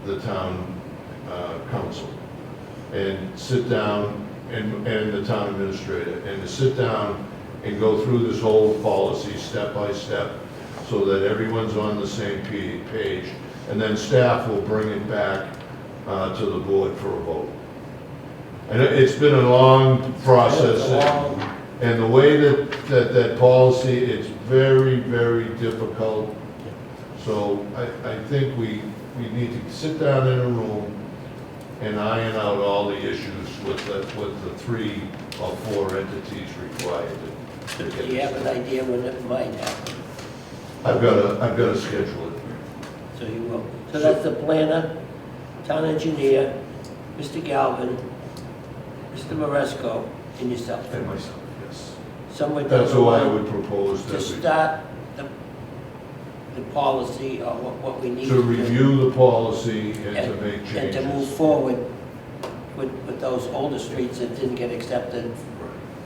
the town council. And sit down, and the town administrator, and to sit down and go through this whole policy step by step so that everyone's on the same page. And then staff will bring it back to the board for a vote. And it's been a long process. And the way that policy, it's very, very difficult. So I think we need to sit down in a room and iron out all the issues with the 3 or 4 entities required to get Do you have this. an idea when it might happen? I've got to schedule it. So you will. So that's the planner, town engineer, Mr. Galvin, Mr. Maresco, and yourself. And myself, yes. Somewhere down That's the who I line would propose to that start the policy or what we need to review the policy and to make and changes. to move forward with those older streets that didn't get accepted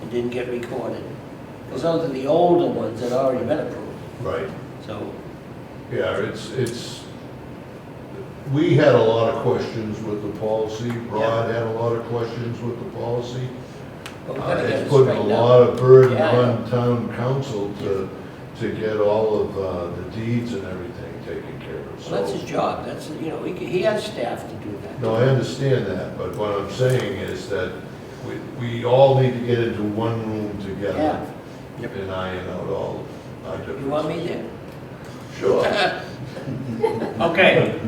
and didn't get recorded. Because those are the older ones that already been approved. Right. So, Yeah, it's, we had a lot of questions with the policy. Rod had a lot of questions with the policy. but we gotta get it It's putting a straightened lot out. of burden Yeah, I know. on town council to get all of the deeds and everything taken care of. Well, that's So- his job. That's, you know, he has staff to do that. No, I understand that, but what I'm saying is that we all need to get into one room Yeah. together and iron out all our differences. You want me there? Sure. Okay.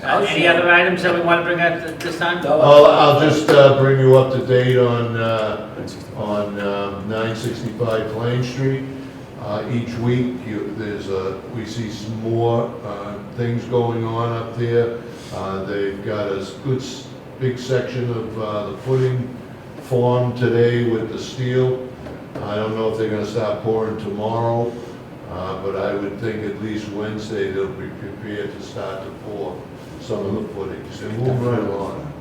Any other items that we want to bring up at this time? No. I'll just bring you up to date on 965 Plain Street. Each week, we see some more things going on up there. They've got a big section of the footing formed today with the steel. I don't know if they're gonna start pouring tomorrow, but I would think at least Wednesday they'll be prepared to start to pour some of the footings. They're moving right along.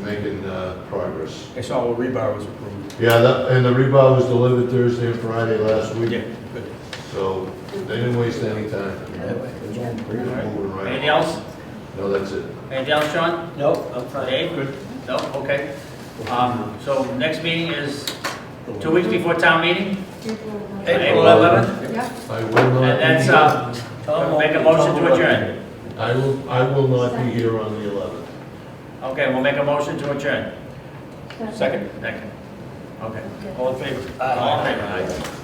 They're making progress. I saw where rebar was approved. Yeah, and the rebar was delivered Thursday and Friday last week. Yeah, good. So they didn't waste any time. Alright. Moving right Anything along. else? No, that's it. Anything else, Sean? No, I'm fine. Dave? Good. No? Okay. So next meeting is 2 weeks before town meeting, April 11th. Yeah. I will not And be that's, here. make a motion to adjourn. I will not be here on the 11th. Okay, we'll make a motion to adjourn. Second. Second. Okay. All in favor? Aye. All in favor, aye.